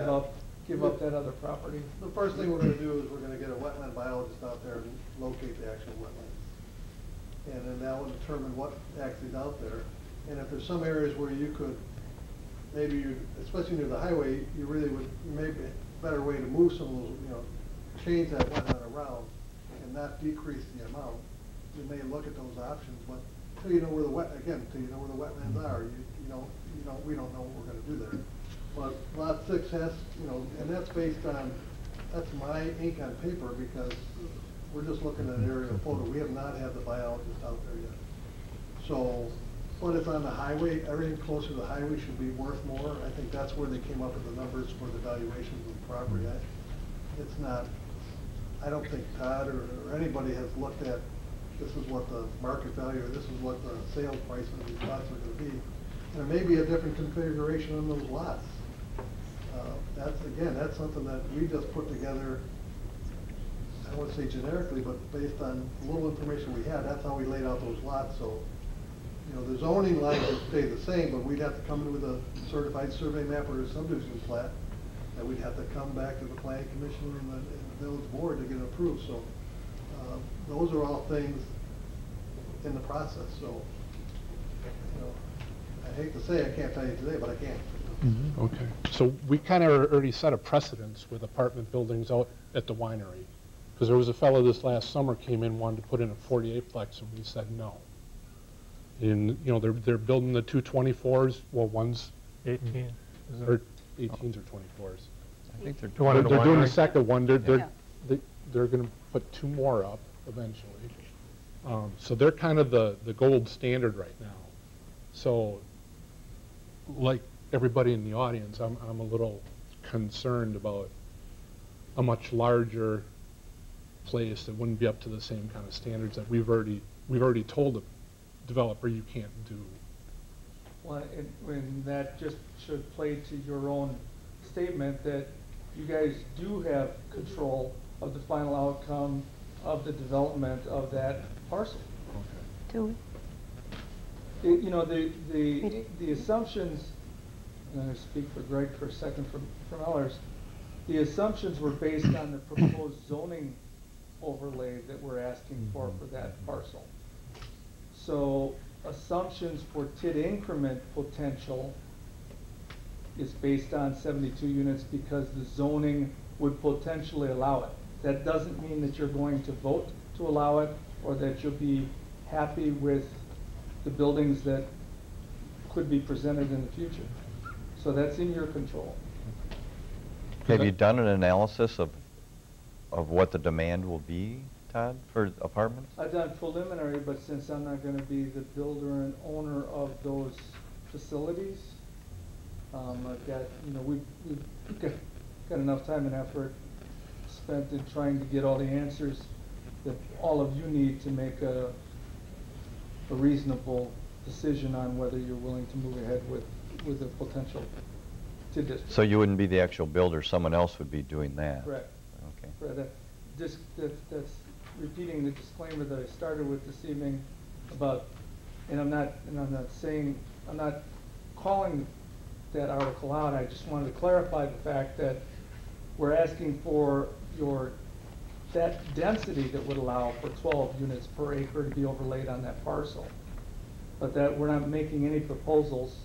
up that other property. The first thing we're going to do is we're going to get a wetland biologist out there and locate the actual wetlands. And then that will determine what actually is out there. And if there's some areas where you could, maybe especially near the highway, you really would, maybe a better way to move some of those, you know, change that wetland around and not decrease the amount. You may look at those options, but until you know where until you know where the wetlands are, we don't know what we're going to do there. But lot 6 has, and that's based on, that's my ink on paper, because we're just looking at an aerial photo. We have not had the biologist out there yet. So, but it's on the highway. Everything closer to the highway should be worth more. I think that's where they came up with the numbers for the valuations of the property. It's not, I don't think Todd or anybody has looked at, this is what the market value, or this is what the sales price of these lots are going to be. There may be a different configuration on those lots. That's something that we just put together, I don't want to say generically, but based on little information we had, that's how we laid out those lots. So, the zoning lines would stay the same, but we'd have to come in with a certified survey map or a subdivision plat, that we'd have to come back to the planning commission and the village board to get it approved. So, those are all things in the process. So, I hate to say I can't tell you today, but I can. Mm-hmm. Okay. So we kind of already set a precedence with apartment buildings out at the winery. Because there was a fellow this last summer came in, wanted to put in a 48-plex, and we said no. And, they're building the 224s. Well, one's 18. Or 18s or 24s. I think they're They're doing the second one. They're going to put 2 more up eventually. So they're kind of the gold standard right now. So, like everybody in the audience, I'm a little concerned about a much larger place that wouldn't be up to the same kind of standards that we've already told the developer you can't do. Well, and that just should play to your own statement that you guys do have control of the final outcome of the development of that parcel. Do You know, the assumptions, and I'm going to speak for Greg for a second from others, the assumptions were based on the proposed zoning overlay that we're asking for that parcel. So assumptions for TID increment potential is based on 72 units because the zoning would potentially allow it. That doesn't mean that you're going to vote to allow it or that you'll be happy with the buildings that could be presented in the future. So that's in your control. Have you done an analysis of what the demand will be, Todd, for apartments? I've done preliminary, but since I'm not going to be the builder and owner of those facilities, I've got, you know, we've got enough time and effort spent in trying to get all the answers that all of you need to make a reasonable decision on whether you're willing to move ahead with a potential TID district. So you wouldn't be the actual builder, someone else would be doing that? Correct. Okay. Correct. That's repeating the disclaimer that I started with this evening about, and I'm not calling that article out. I just wanted to clarify the fact that we're asking for that density that would allow for 12 units per acre to be overlaid on that parcel, but that we're not making any proposals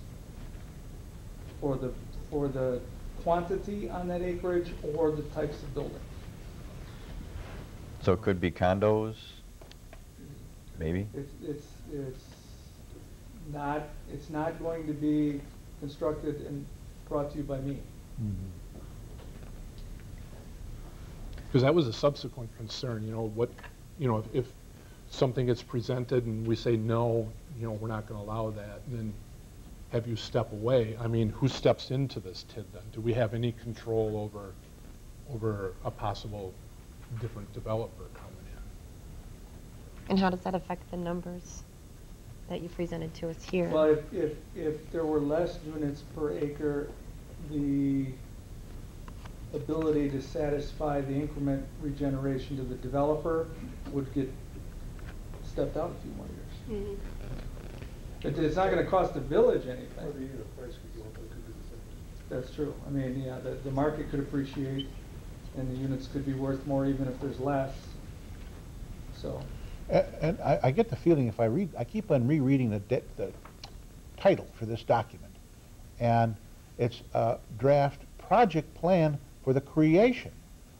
for the quantity on that acreage or the types of building. So it could be condos, maybe? It's not going to be constructed and brought to you by me. Because that was a subsequent concern, if something gets presented and we say, no, we're not going to allow that, then have you step away. I mean, who steps into this TID then? Do we have any control over a possible different developer coming in? And how does that affect the numbers that you presented to us here? Well, if there were less units per acre, the ability to satisfy the increment regeneration to the developer would get stepped out a few more years. It's not going to cost the village anything. That's true. I mean, yeah, the market could appreciate and the units could be worth more even if there's less. So. And I get the feeling if I keep on rereading the title for this document, and it's a draft project plan for the creation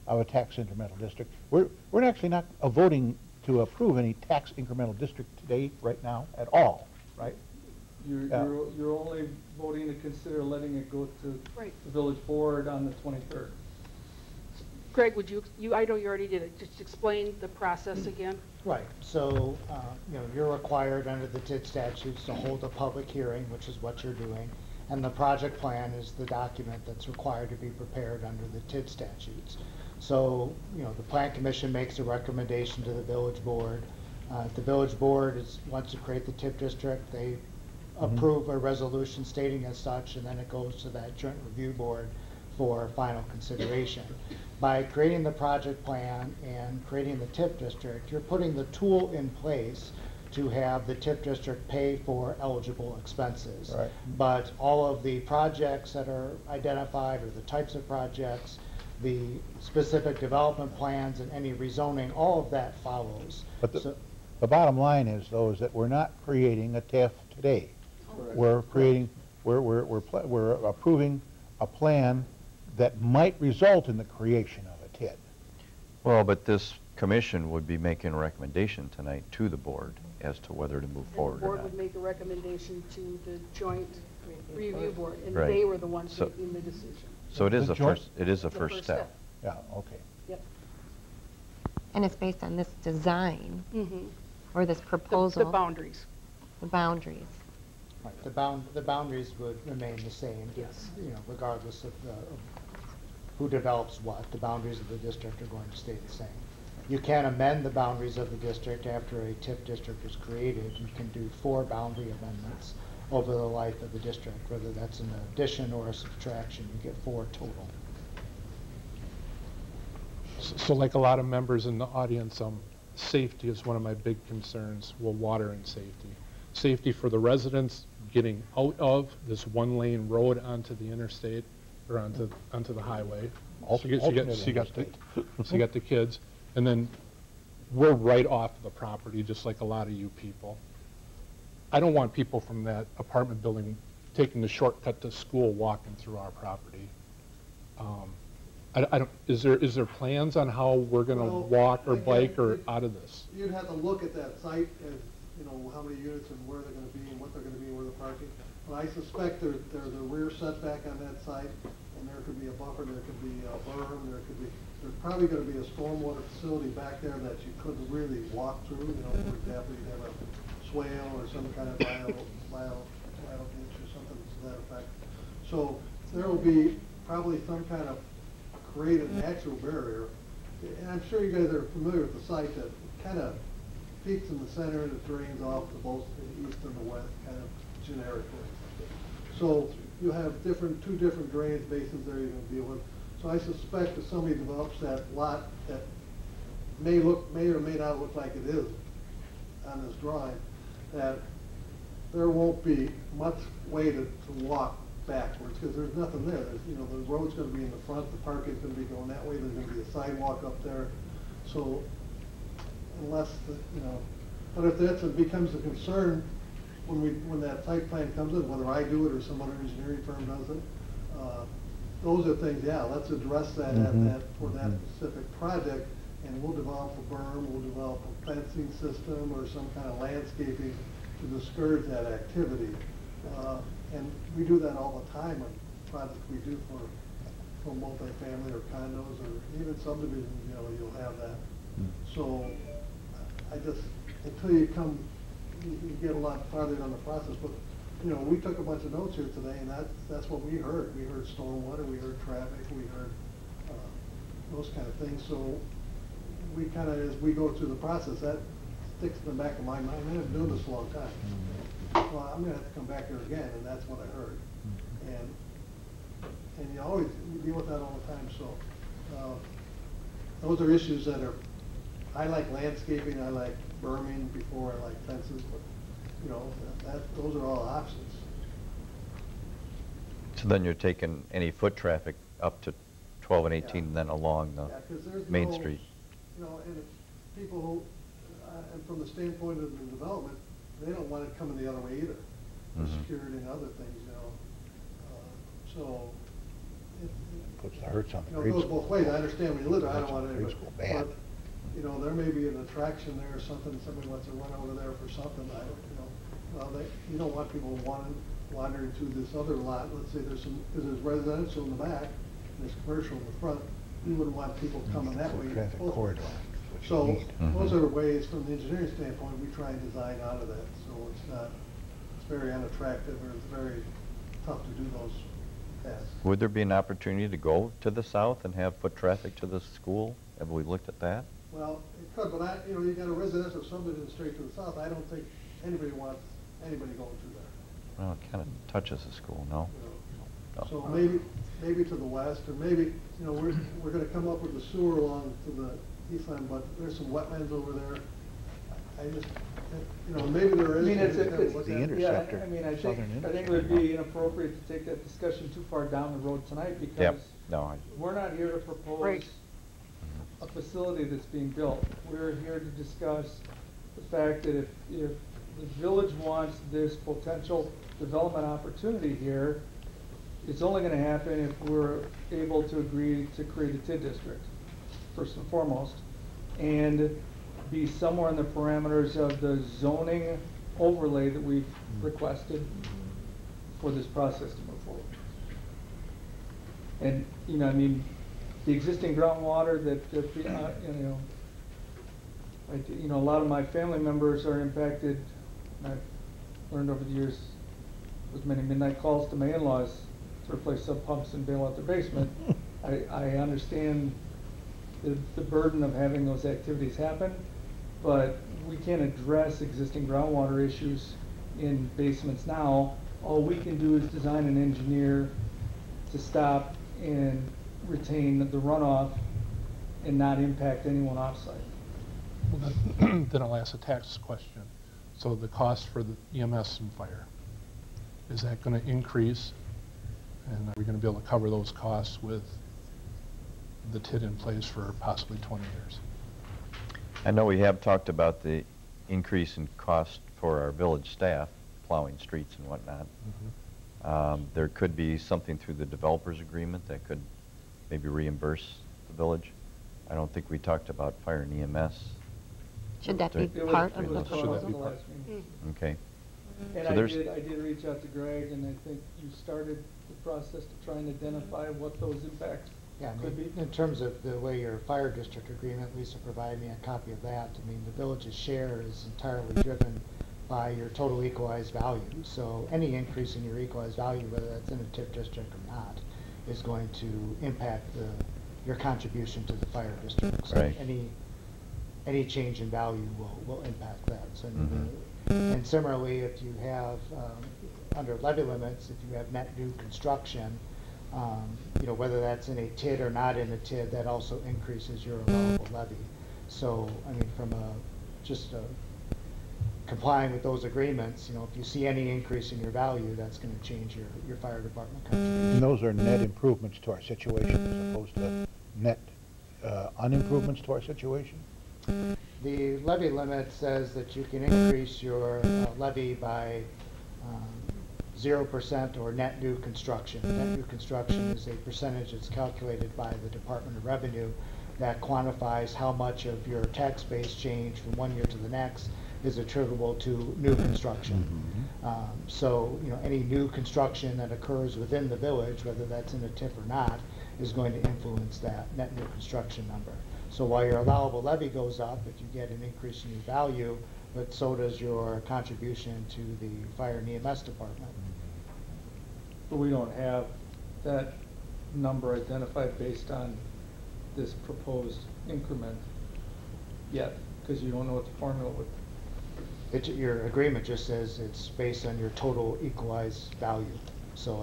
of a tax incremental district. We're actually not voting to approve any tax incremental district today, right now, at all, right? You're only voting to consider letting it go to the village board on the 23rd. Greg, I know you already did it, just explain the process again. Right, so, you're required under the TID statutes to hold a public hearing, which is what you're doing, and the project plan is the document that's required to be prepared under the TID statutes. So, the Plan Commission makes a recommendation to the village board. The village board wants to create the TID district. They approve a resolution stating as such, and then it goes to that joint review board for final consideration. By creating the project plan and creating the TIF district, you're putting the tool in place to have the TIF district pay for eligible expenses. Right. But all of the projects that are identified, or the types of projects, the specific development plans and any rezoning, all of that follows. But the bottom line is, though, is that we're not creating a TIF today. We're creating, we're approving a plan that might result in the creation of a TID. Well, but this commission would be making a recommendation tonight to the board as to whether to move forward or The board not. would make a recommendation to the joint review board, and Right. they were the ones making the decision. So it is The a joint- first, it is a first step. Yeah, okay. Yep. And it's based on this design, Mhm. or this proposal? The boundaries. The boundaries. Right, the boundaries would remain the same. Yes. You know, regardless of who develops what, the boundaries of the district are going to stay the same. You can amend the boundaries of the district after a TIF district is created. You can do 4 boundary amendments over the life of the district, whether that's an addition or a subtraction. You get 4 total. So like a lot of members in the audience, safety is one of my big concerns. Well, water and safety. Safety for the residents getting out of this 1-lane road onto the interstate or onto the highway. So you got the kids, and then we're right off the property, just like a lot of you people. I don't want people from that apartment building taking the shortcut to school walking through our property. I don't, is there plans on how we're gonna walk or bike or out of this? You'd have to look at that site and, you know, how many units and where they're gonna be and what they're gonna be, where they're parking. But I suspect there's a rear setback on that site, and there could be a buffer, there could be a berm, there's probably gonna be a stormwater facility back there that you couldn't really walk through. You know, for example, you'd have a swale or some kind of bio ditch or something to that effect. So there will be probably some kind of created natural barrier. And I'm sure you guys are familiar with the site that kind of peaks in the center and it drains off to both the east and the west, kind of generically. So you have two different drainage basins there you're going to deal with. So I suspect if somebody develops that lot that may or may not look like it is on this drawing, that there won't be much way to walk backwards, because there's nothing there. You know, the road's going to be in the front, the parking's going to be going that way, there's going to be a sidewalk up there. So unless, you know, but if that becomes a concern when that site plan comes in, whether I do it or some other engineering firm does it, those are things, yeah, let's address that for that specific project, and we'll develop a berm, we'll develop a fencing system or some kind of landscaping to discourage that activity. And we do that all the time on projects we do for multifamily or condos or even subdivisions, you know, you'll have that. So I just, until you get a lot farther down the process, but you know, we took a bunch of notes here today, and that's what we heard. We heard stormwater, we heard traffic, we heard those kind of things. So we kind of, as we go through the process, that sticks in the back of my mind. I've been doing this a long time. Well, I'm going to have to come back here again, and that's what I heard. And you deal with that all the time. So those are issues that are. I like landscaping. I like berming before I like fences, but you know, those are all options. So then you're taking any foot traffic up to 12 and 18 and then along the main street. You know, and people who, and from the standpoint of the development, they don't want it coming the other way either. For security and other things, you know. So puts the hurts on the grade school. It goes both ways. I understand when you live there, I don't want anybody. But, you know, there may be an attraction there or something, somebody wants to run over there for something, I don't, you know. Well, you don't want people wandering through this other lot. Let's say because there's residential in the back, and there's commercial in the front. You wouldn't want people coming that way. Traffic corridor. So those are ways, from the engineering standpoint, we try and design out of that. So it's very unattractive, or it's very tough to do those tasks. Would there be an opportunity to go to the south and have foot traffic to the school? Have we looked at that? Well, it could, but you know, you got a residential subdivision straight to the south. I don't think anybody wants anybody going through there. Well, it kind of touches the school, no? No. So maybe to the west, or maybe, you know, we're going to come up with the sewer along to the east line, but there's some wetlands over there. I just, you know, maybe there is. I mean, it's the interceptor. Yeah, I mean, I think it would be inappropriate to take that discussion too far down the road tonight, because we're not here to propose a facility that's being built. We're here to discuss the fact that if the village wants this potential development opportunity here, it's only going to happen if we're able to agree to create a TID district, first and foremost, and be somewhere in the parameters of the zoning overlay that we've requested for this process to move forward. And, you know, I mean, the existing groundwater that you know, You know, a lot of my family members are impacted. I've learned over the years with many midnight calls to my in-laws to replace sub pumps and bail out their basement. I understand the burden of having those activities happen, but we can't address existing groundwater issues in basements now. All we can do is design and engineer to stop and retain the runoff and not impact anyone offsite. Well, then I'll ask a tax question. So the cost for the EMS and fire, is that going to increase? And are we going to be able to cover those costs with the TID in place for possibly 20 years? I know we have talked about the increase in cost for our village staff, plowing streets and whatnot. There could be something through the developers agreement that could maybe reimburse the village. I don't think we talked about fire and EMS. Should that be part of the proposal? Okay. And So I there's- did reach out to Greg, and I think you started the process to try and identify what those impacts Yeah, I could be. mean, in terms of the way your fire district agreement, Lisa provided me a copy of that. I mean, the village's share is entirely driven by your total equalized value. So any increase in your equalized value, whether that's in a TIF district or not, is going to impact your contribution to the fire district. So Right. any change in value will impact that. So, and similarly, if you have, under levy limits, if you have net new construction, you know, whether that's in a TID or not in a TID, that also increases your allowable levy. So, I mean, from complying with those agreements, you know, if you see any increase in your value, that's going to change your fire department contribution. And those are net improvements to our situation as opposed to net unimprovements to our situation? The levy limit says that you can increase your levy by 0% or net new construction. Net new construction is a percentage that's calculated by the Department of Revenue that quantifies how much of your tax base change from one year to the next is attributable to new construction. So, you know, any new construction that occurs within the village, whether that's in a TIF or not, is going to influence that net new construction number. So while your allowable levy goes up, if you get an increase in your value, but so does your contribution to the fire and EMS department. But we don't have that number identified based on this proposed increment yet, because you don't know what the formula would be. Your agreement just says it's based on your total equalized value. So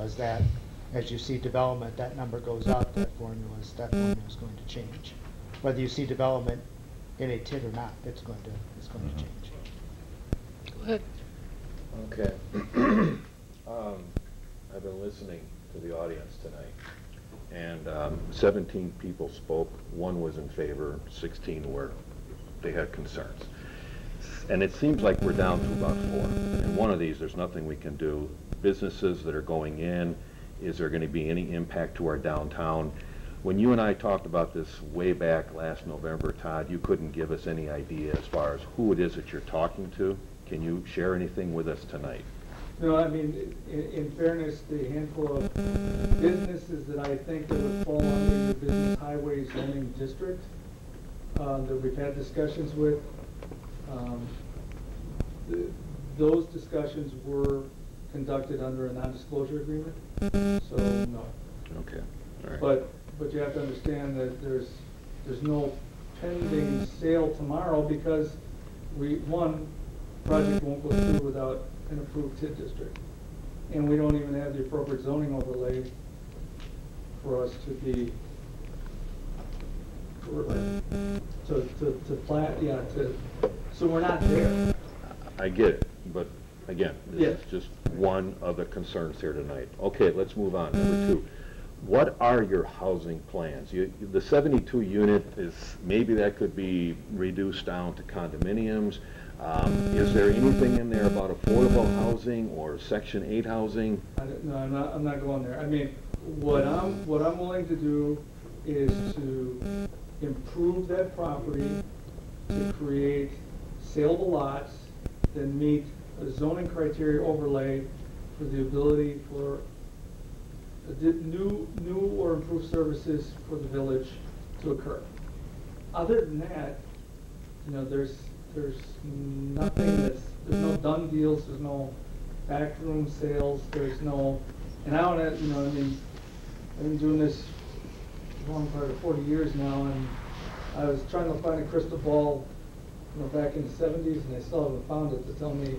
as you see development, that number goes up, that formula is going to change. Whether you see development in a TID or not, it's going to change. Go ahead. Okay. I've been listening to the audience tonight, and 17 people spoke. 1 was in favor, 16 they had concerns. And it seems like we're down to about 4. And one of these, there's nothing we can do. Businesses that are going in, is there going to be any impact to our downtown? When you and I talked about this way back last November, Todd, you couldn't give us any idea as far as who it is that you're talking to. Can you share anything with us tonight? No, I mean, in fairness, the handful of businesses that I think that would fall under your business highway zoning district that we've had discussions with, those discussions were conducted under a non-disclosure agreement, so no. Okay, all right. But you have to understand that there's no pending sale tomorrow because project won't go through without an approved TID district. And we don't even have the appropriate zoning overlay for us to be, so we're not there. I get it, but again, this Yeah. is just one of the concerns here tonight. Okay, let's move on. Number 2. What are your housing plans? The 72 unit maybe that could be reduced down to condominiums. Is there anything in there about affordable housing or Section 8 housing? No, I'm not going there. I mean, what I'm willing to do is to improve that property to create saleable lots that meet a zoning criteria overlay for the ability for new or improved services for the village to occur. Other than that, You know, there's nothing there's no done deals, there's no backroom sales, there's no, and I don't have, you know, I mean, I've been doing this a long part of 40 years now, and I was trying to find a crystal ball, you know, back in the 70s, and I still haven't found it to tell me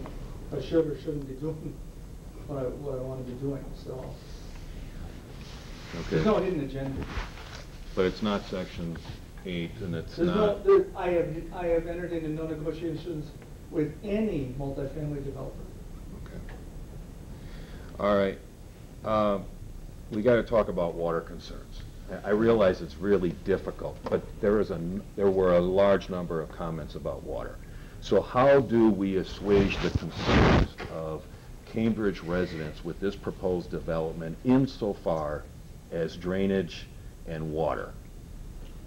if I should or shouldn't be doing what I want to be doing, so. Okay. There's no hidden agenda. But it's not section 8, and it's There's not... I have entered into no negotiations with any multifamily developer. All right. We got to talk about water concerns. I realize it's really difficult, but there were a large number of comments about water. So how do we assuage the concerns of Cambridge residents with this proposed development insofar as drainage and water?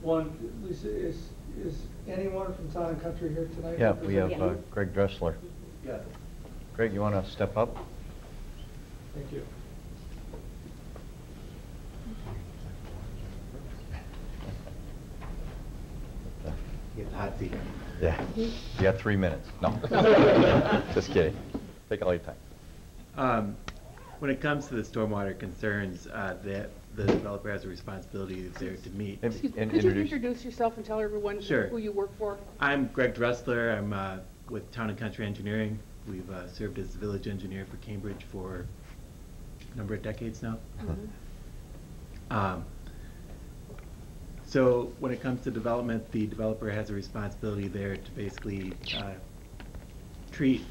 One, Lisa, is anyone from Town and Country here tonight? Yeah, we have Greg Dressler. Yeah. Greg, you want to step up? Thank you. Get hot seat. Yeah. You got 3 minutes. No. Just kidding. Take all your time. When it comes to the stormwater concerns, that the developer has a responsibility there to meet. Could you introduce yourself and tell everyone Sure. who you work for? I'm Greg Dressler. I'm with Town and Country Engineering. We've served as the village engineer for Cambridge for a number of decades now. So when it comes to development, the developer has a responsibility there to basically treat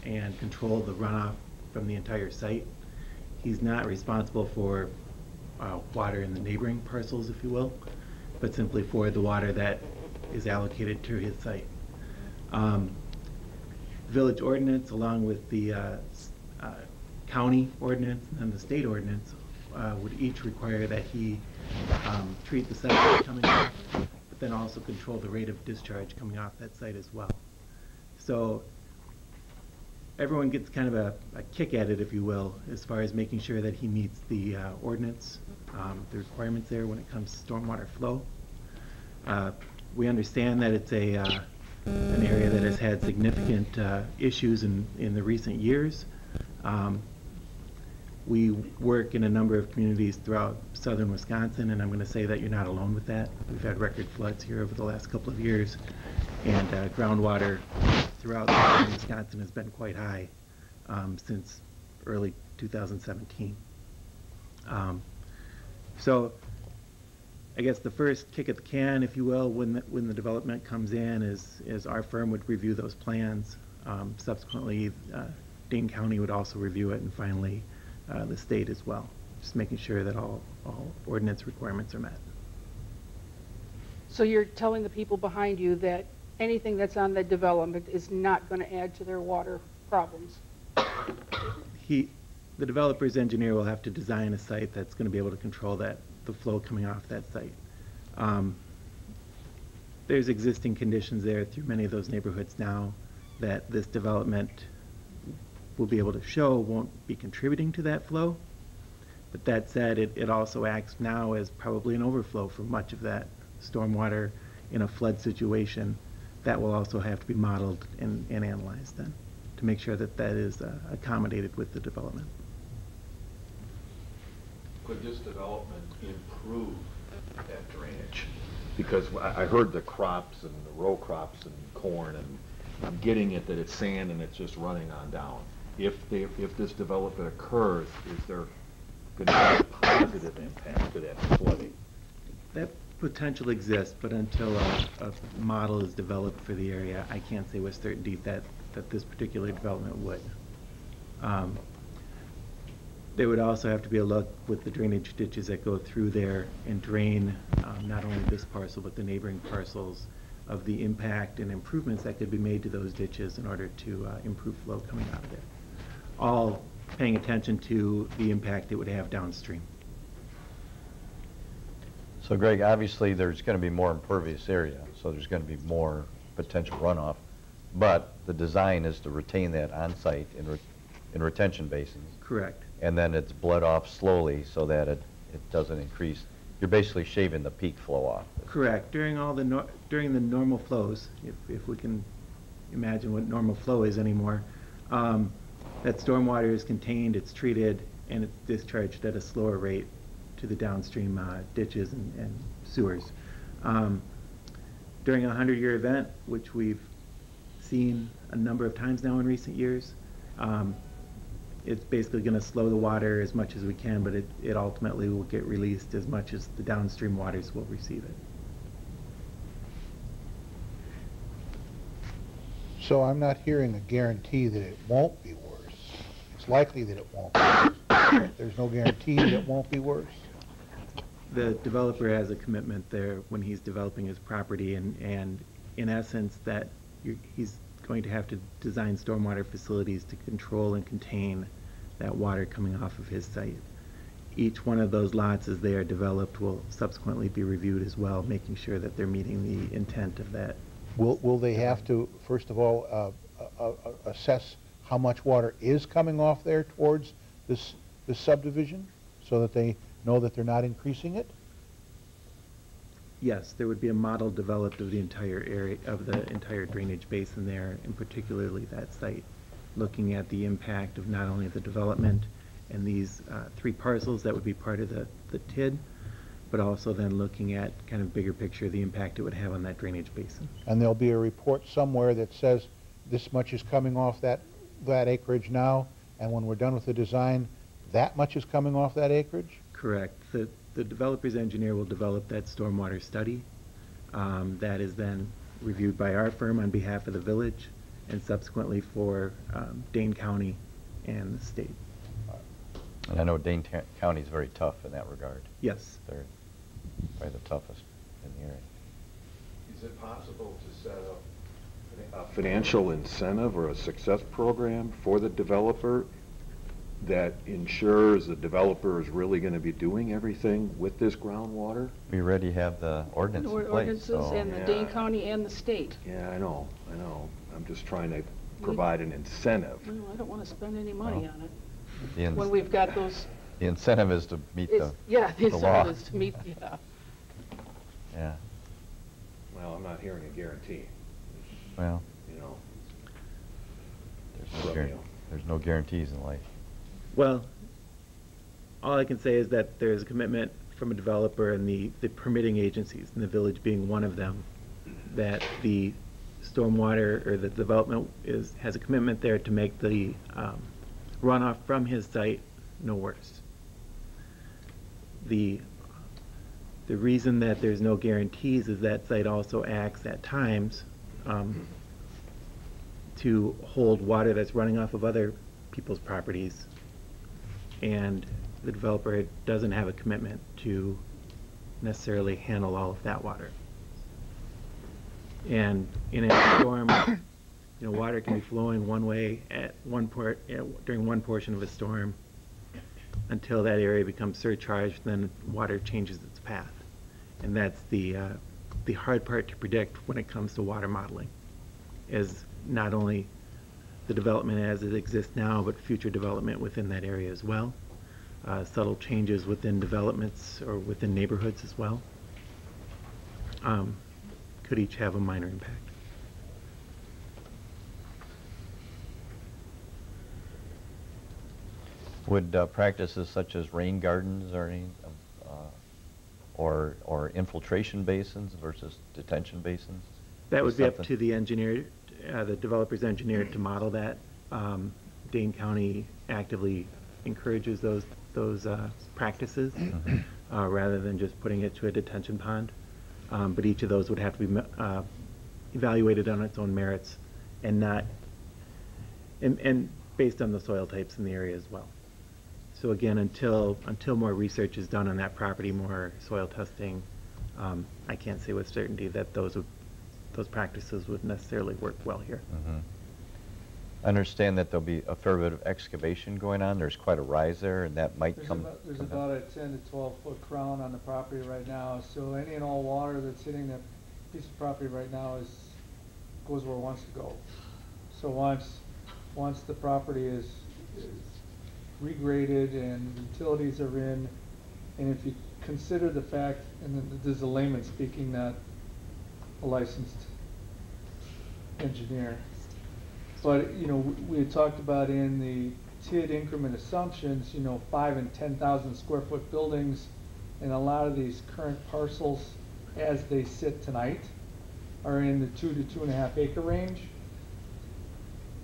and control the runoff from the entire site. He's not responsible for water in the neighboring parcels, if you will, but simply for the water that is allocated to his site. Village ordinance, along with the county ordinance and the state ordinance, would each require that he treat the site that's coming off, but then also control the rate of discharge coming off that site as well. So everyone gets kind of a kick at it, if you will, as far as making sure that he meets the ordinance, the requirements there when it comes to stormwater flow. We understand that it's an area that has had significant issues in the recent years. We work in a number of communities throughout southern Wisconsin, and I'm going to say that you're not alone with that. We've had record floods here over the last couple of years, and groundwater throughout southern Wisconsin has been quite high since early 2017. So I guess the first kick at the can, if you will, when the development comes in is our firm would review those plans. Subsequently, Dane County would also review it, and finally the state as well, just making sure that all ordinance requirements are met. So you're telling the people behind you that anything that's on the development is not going to add to their water problems? The developer's engineer will have to design a site that's going to be able to control the flow coming off that site. There's existing conditions there through many of those neighborhoods now that this development will be able to show won't be contributing to that flow. But that said, it also acts now as probably an overflow for much of that stormwater in a flood situation. That will also have to be modeled and analyzed then to make sure that that is accommodated with the development. Could this development improve that drainage? Because I heard the crops and the row crops and corn, and I'm getting it that it's sand and it's just running on down. If this development occurs, is there going to be a positive impact to that flooding? That potential exists, but until a model is developed for the area, I can't say with certainty that this particular development would. There would also have to be a look with the drainage ditches that go through there and drain not only this parcel but the neighboring parcels, of the impact and improvements that could be made to those ditches in order to improve flow coming out of there. All paying attention to the impact it would have downstream. So Greg, obviously there's going to be more impervious area, so there's going to be more potential runoff, but the design is to retain that on-site in retention basins. Correct. And then it's bled off slowly so that it doesn't increase You're basically shaving the peak flow off. Correct. During the normal flows, if we can imagine what normal flow is anymore, that stormwater is contained, it's treated, and it's discharged at a slower rate to the downstream ditches and sewers. During a 100-year event, which we've seen a number of times now in recent years, it's basically going to slow the water as much as we can, but it ultimately will get released as much as the downstream waters will receive it. So I'm not hearing a guarantee that it won't be worse. It's likely that it won't be worse. There's no guarantee that it won't be worse. The developer has a commitment there when he's developing his property, and in essence that he's going to have to design stormwater facilities to control and contain that water coming off of his site. Each one of those lots, as they are developed, will subsequently be reviewed as well, making sure that they're meeting the intent of that. Will they have to, first of all, assess how much water is coming off there towards this subdivision, so that they know that they're not increasing it? Yes, there would be a model developed of the entire area, of the entire drainage basin there, and particularly that site, looking at the impact of not only the development and these 3 parcels that would be part of the TID, but also then looking at kind of bigger picture, the impact it would have on that drainage basin. And there'll be a report somewhere that says this much is coming off that acreage now, and when we're done with the design, that much is coming off that acreage? Correct. The developer's engineer will develop that stormwater study. That is then reviewed by our firm on behalf of the village, and subsequently for Dane County and the state. And I know Dane County is very tough in that regard. Yes. They're probably the toughest in the area. Is it possible to set up a financial incentive or a success program for the developer that ensures the developer is really going to be doing everything with this groundwater? We already have the ordinance in place. Ordinances So and the Dane County and the state. Yeah, I know. I'm just trying to provide an incentive. Well, I don't want to spend any money Well, on it. the When we've got those, The incentive is to meet the yeah, the law. incentive is to meet, yeah. Yeah. Well, I'm not hearing a guarantee. Well, You know. there's no guarantees in life. Well, all I can say is that there's a commitment from a developer and the permitting agencies, and the village being one of them, that the stormwater or the development has a commitment there to make the runoff from his site no worse. The reason that there's no guarantees is that site also acts at times to hold water that's running off of other people's properties, and the developer doesn't have a commitment to necessarily handle all of that water. And in a storm, water can be flowing one way at during one portion of a storm until that area becomes surcharged, then water changes its path. And that's the hard part to predict when it comes to water modeling, is not only the development as it exists now, but future development within that area as well. Subtle changes within developments or within neighborhoods as well could each have a minor impact. Would practices such as rain gardens or any, or infiltration basins versus detention basins? That would be up to the engineer, the developer's engineer, to model that. Dane County actively encourages those practices rather than just putting it to a detention pond. But each of those would have to be evaluated on its own merits and not and based on the soil types in the area as well. So again, until more research is done on that property, more soil testing, I can't say with certainty that those practices would necessarily work well here. I understand that there'll be a fair bit of excavation going on. There's quite a rise there, and that might There's about a 10 to 12 foot crown on the property right now, so any and all water that's hitting that piece of property right now goes where it wants to go. So once the property is regraded and utilities are in, and if you consider the fact, and this is a layman speaking, not a licensed engineer, but, you know, we had talked about in the TID increment assumptions, you know, 5 and 10,000 square foot buildings, and a lot of these current parcels as they sit tonight are in the 2 to 2.5 acre range.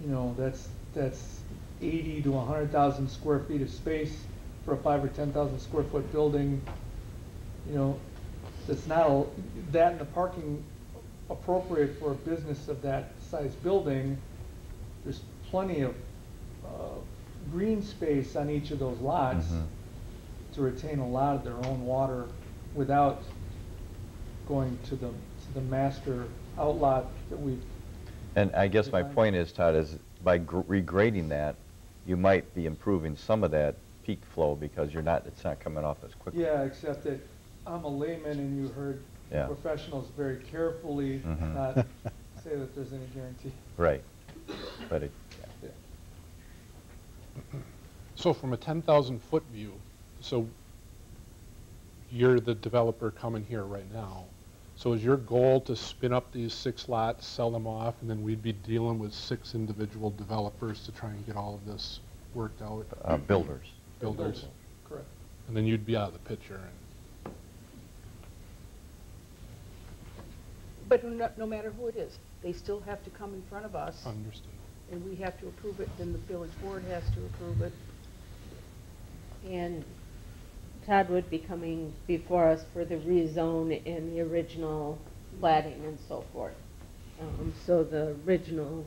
You know, that's 80 to 100,000 square feet of space for a 5 or 10,000 square foot building. You know, that's not that, and the parking appropriate for a business of that size building. There's plenty of green space on each of those lots to retain a lot of their own water without going to the master outlot that we've. And I guess my point is, Todd, is by regrading that, you might be improving some of that peak flow because it's not coming off as quickly. Yeah, except that I'm a layman and you heard professionals very carefully not say that there's any guarantee. Right. But it, yeah. So from a 10,000 foot view, so you're the developer coming here right now. So is your goal to spin up these 6 lots, sell them off, and then we'd be dealing with 6 individual developers to try and get all of this worked out? Builders. Builders. Correct. And then you'd be out of the picture. But no matter who it is, they still have to come in front of us. Understood. And we have to approve it, then the village board has to approve it. And Todd would be coming before us for the rezone and the original platting and so forth. So the original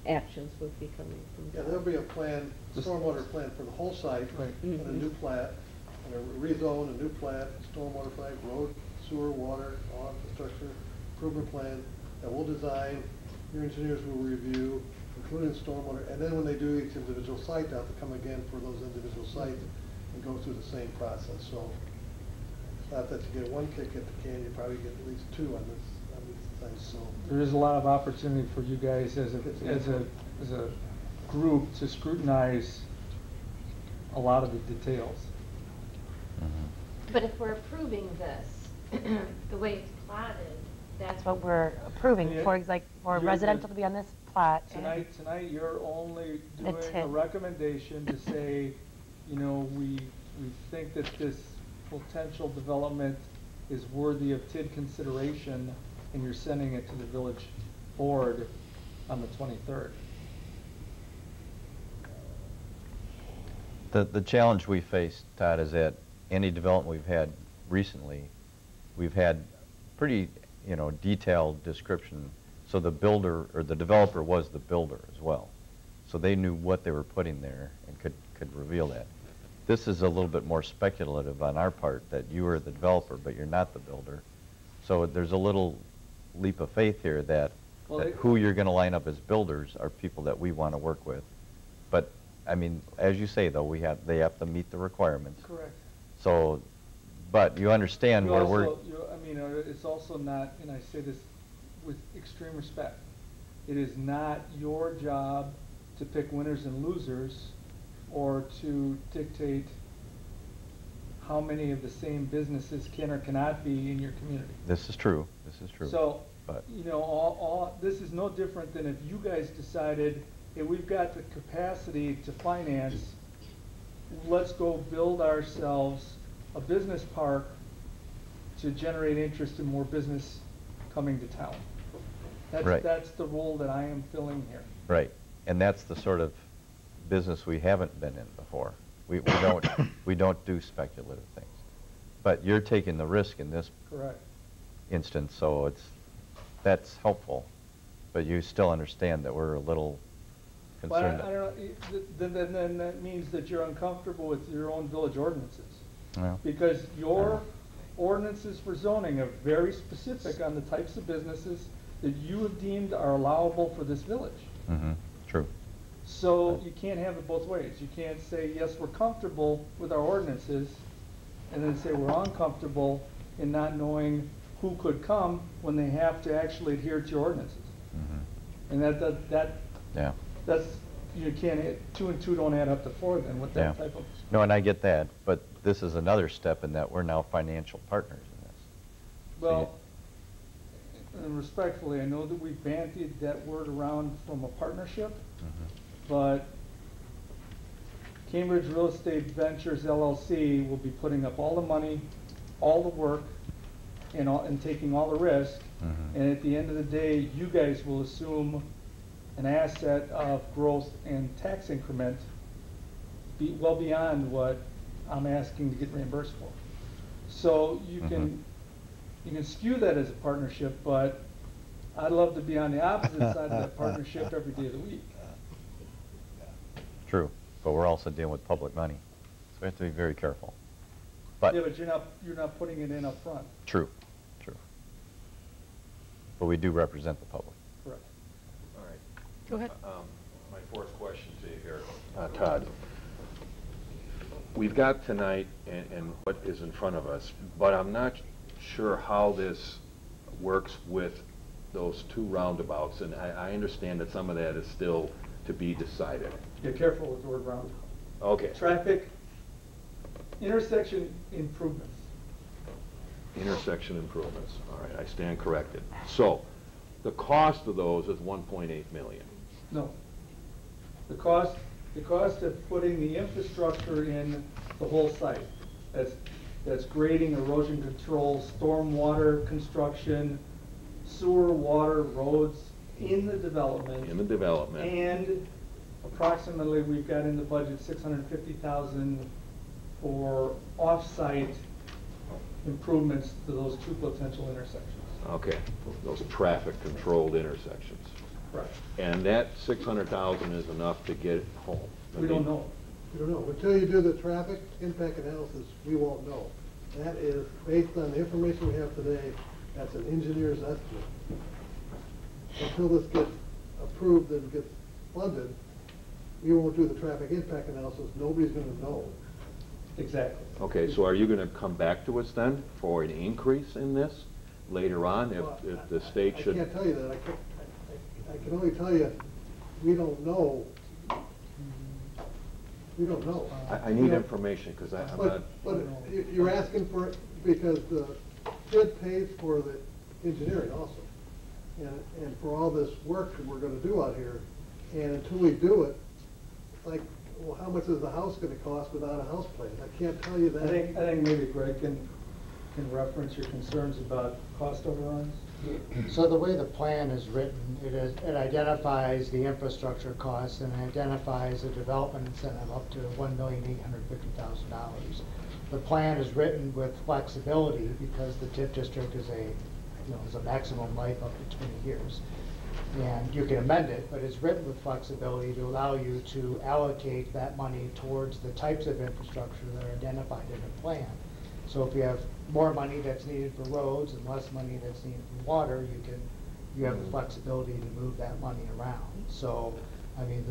actions would be coming from Yeah, Todd. there'll be a plan, stormwater plan for the whole site, and a new plat, and a rezone, a new plat, stormwater plan, road, sewer, water, all infrastructure, improvement plan that we'll design, your engineers will review, including stormwater, and then when they do each individual site, they'll have to come again for those individual sites and go through the same process. So, not that you get one kick at the can, you probably get at least 2 on these things. So There is a lot of opportunity for you guys as a group to scrutinize a lot of the details. But if we're approving this, the way it's platted, that's what we're approving, for residential to be on this plat. Tonight, you're only The doing TID. a recommendation to say, you know, we think that this potential development is worthy of TID consideration, and you're sending it to the village board on the 23rd. The challenge we face, Todd, is that any development we've had recently, we've had pretty, detailed description. So the builder or the developer was the builder as well. So they knew what they were putting there and could reveal that. This is a little bit more speculative on our part that you are the developer, but you're not the builder. So there's a little leap of faith here that who you're going to line up as builders are people that we want to work with. But I mean, as you say though, they have to meet the requirements. Correct. So, but you understand where we're. It's also not, and I say this with extreme respect, it is not your job to pick winners and losers or to dictate how many of the same businesses can or cannot be in your community. This is true. This is true. So, this is no different than if you guys decided, hey, we've got the capacity to finance, let's go build ourselves a business park to generate interest in more business coming to town. That's the role that I am filling here. Right, and that's the sort of business we haven't been in before. We don't do speculative things. But you're taking the risk in this instance, so that's helpful. But you still understand that we're a little concerned. But I don't know, then that means that you're uncomfortable with your own village ordinances. Well, Because your ordinances for zoning are very specific on the types of businesses that you have deemed are allowable for this village. True. So you can't have it both ways. You can't say, yes, we're comfortable with our ordinances, and then say we're uncomfortable in not knowing who could come when they have to actually adhere to your ordinances. And that's you can't, two and two don't add up to four then with that Yeah. type of. No, and I get that, but this is another step in that we're now financial partners in this. Well, and respectfully, I know that we bandied that word around from a partnership, but Cambridge Real Estate Ventures LLC will be putting up all the money, all the work, and taking all the risk. And at the end of the day, you guys will assume an asset of growth and tax increment well beyond what I'm asking to get reimbursed for. So you can skew that as a partnership, but I'd love to be on the opposite side of that partnership every day of the week. True, but we're also dealing with public money, so we have to be very careful. But Yeah, but you're not putting it in up front. True. But we do represent the public. Correct. All right. Go ahead. My fourth question to you here, Todd. We've got tonight and what is in front of us, but I'm not sure how this works with those two roundabouts, and I understand that some of that is still to be decided. Get careful with the word roundabout. Okay. Traffic, intersection improvements. Intersection improvements, all right, I stand corrected. So, the cost of those is 1.8 million. No. The cost of putting the infrastructure in the whole site, that's grading, erosion control, stormwater construction, sewer, water, roads in the development. In the development. And approximately, we've got in the budget 650,000 for off-site improvements to those two potential intersections. Okay, those traffic-controlled intersections. Correct. And that 600,000 is enough to get it home? We don't know. We don't know. Until you do the traffic impact analysis, we won't know. That is based on the information we have today. That's an engineer's estimate. Until this gets approved and gets funded, we won't do the traffic impact analysis. Nobody's going to know. Exactly. Okay, so are you going to come back to us then for an increase in this later on if the state should? I can't tell you that. I can only tell you, we don't know. We don't know. I need information because I'm not. But you're asking for it because the bid pays for the engineering also. And for all this work that we're going to do out here, and until we do it, like, well, how much is the house going to cost without a house plan? I can't tell you that. I think maybe Greg can reference your concerns about cost overruns. So the way the plan is written, it identifies the infrastructure costs and identifies a development incentive up to $1,850,000. The plan is written with flexibility because the TIF district is a maximum life up to 20 years. And you can amend it, but it's written with flexibility to allow you to allocate that money towards the types of infrastructure that are identified in the plan. So if you have more money that's needed for roads and less money that's needed for water, you have the flexibility to move that money around. So, I mean,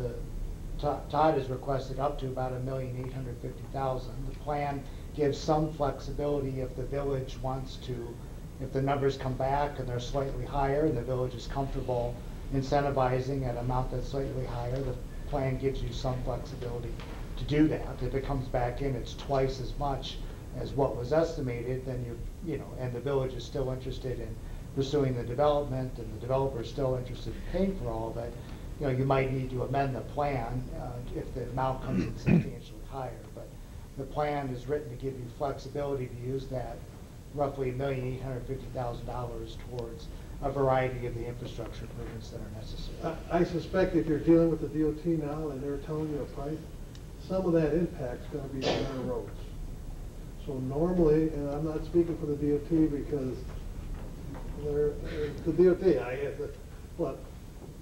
Todd has requested up to about $1,850,000. The plan gives some flexibility if the village wants to. If the numbers come back and they're slightly higher, the village is comfortable incentivizing at an amount that's slightly higher, the plan gives you some flexibility to do that. If it comes back in, it's twice as much as what was estimated, then and the village is still interested in pursuing the development, and the developer is still interested in paying for all of it, you might need to amend the plan if the amount comes in substantially higher. But the plan is written to give you flexibility to use that roughly $1,850,000 towards a variety of the infrastructure improvements that are necessary. I suspect if you're dealing with the DOT now and they're telling you a price, some of that impact's going to be on our roads. So normally, and I'm not speaking for the DOT because they're the DOT, but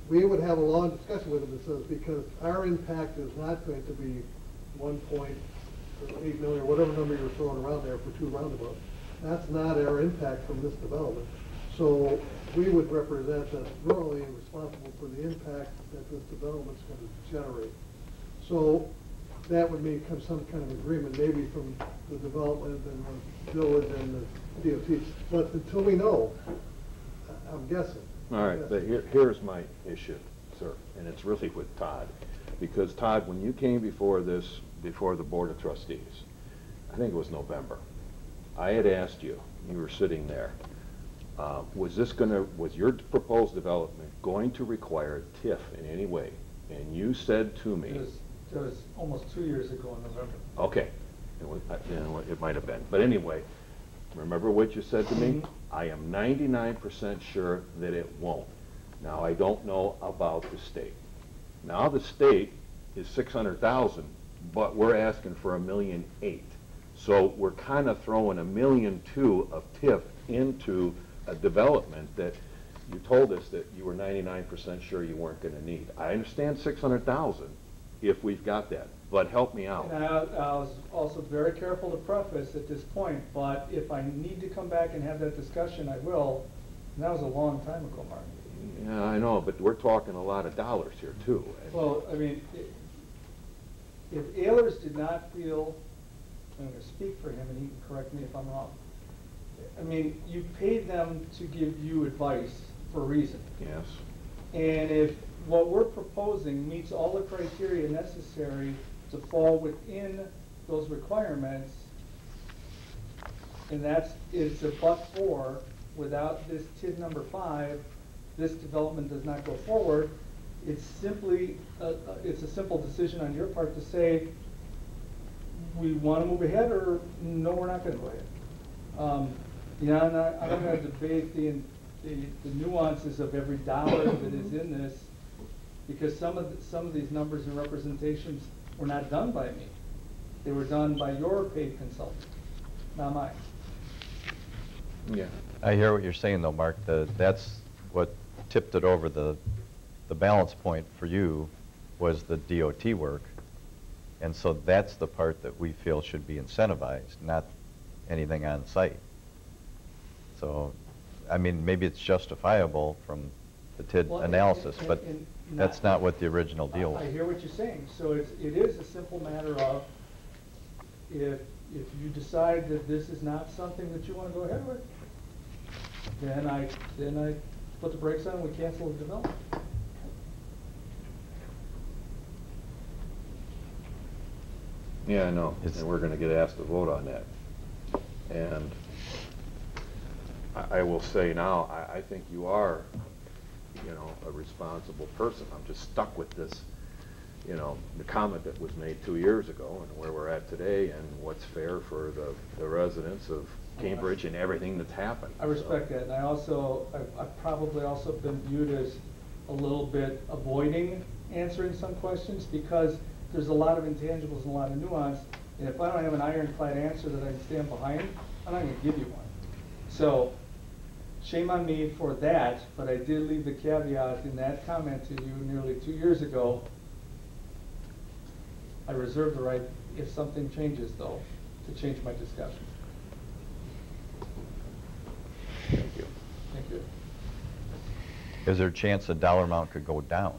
we would have a long discussion with them that says because our impact is not going to be 1.8 million or whatever number you're throwing around there for two roundabouts. That's not our impact from this development. So we would represent that we're only responsible for the impact that this development's going to generate. So that would mean some kind of agreement, maybe from the development and the village and the DOT. But until we know, I'm guessing. All right, but here's my issue, sir, and it's really with Todd. Because Todd, when you came before the Board of Trustees, I think it was November, I had asked you, you were sitting there, was your proposed development going to require TIF in any way? And you said to me... It was almost 2 years ago in November. Okay, it might have been. But anyway, remember what you said to me? I am 99% sure that it won't. Now, I don't know about the state. Now, the state is 600,000, but we're asking for $1.8 million. So we're kind of throwing $1.2 million of TIF into a development that you told us that you were 99% sure you weren't going to need. I understand 600,000 if we've got that, but help me out. And I was also very careful to preface at this point, but if I need to come back and have that discussion, I will. And that was a long time ago, Mark. Yeah, I know, but we're talking a lot of dollars here, too. Well, I mean, if Ehlers did not feel, I'm going to speak for him and he can correct me if I'm wrong. I mean, you paid them to give you advice for a reason. Yes. And if what we're proposing meets all the criteria necessary to fall within those requirements, and it's a but-for, without this TID number 5, this development does not go forward. It's simply, it's a simple decision on your part to say, we want to move ahead, or no, we're not going to go ahead. You know, I'm not going to debate the nuances of every dollar that is in this, because some of these numbers and representations were not done by me. They were done by your paid consultant, not mine. Yeah. I hear what you're saying, though, Mark. That's what tipped it over the balance point for you was the DOT work. And so that's the part that we feel should be incentivized, not anything on site. So, I mean, maybe it's justifiable from the TID analysis, but that's not what the original deal was. I hear what you're saying. So it is a simple matter of, if you decide that this is not something that you want to go ahead with, then I put the brakes on and we cancel the development. Yeah, I know, and we're going to get asked to vote on that. And I will say now, I think you are, you know, a responsible person. I'm just stuck with this, you know, the comment that was made 2 years ago and where we're at today and what's fair for the residents of Cambridge and everything that's happened. I respect that, and I've probably also been viewed as a little bit avoiding answering some questions because there's a lot of intangibles and a lot of nuance, and if I don't have an ironclad answer that I can stand behind, I'm not going to give you one. So, shame on me for that, but I did leave the caveat in that comment to you nearly 2 years ago. I reserve the right, if something changes though, to change my discussion. Thank you. Thank you. Is there a chance the dollar amount could go down?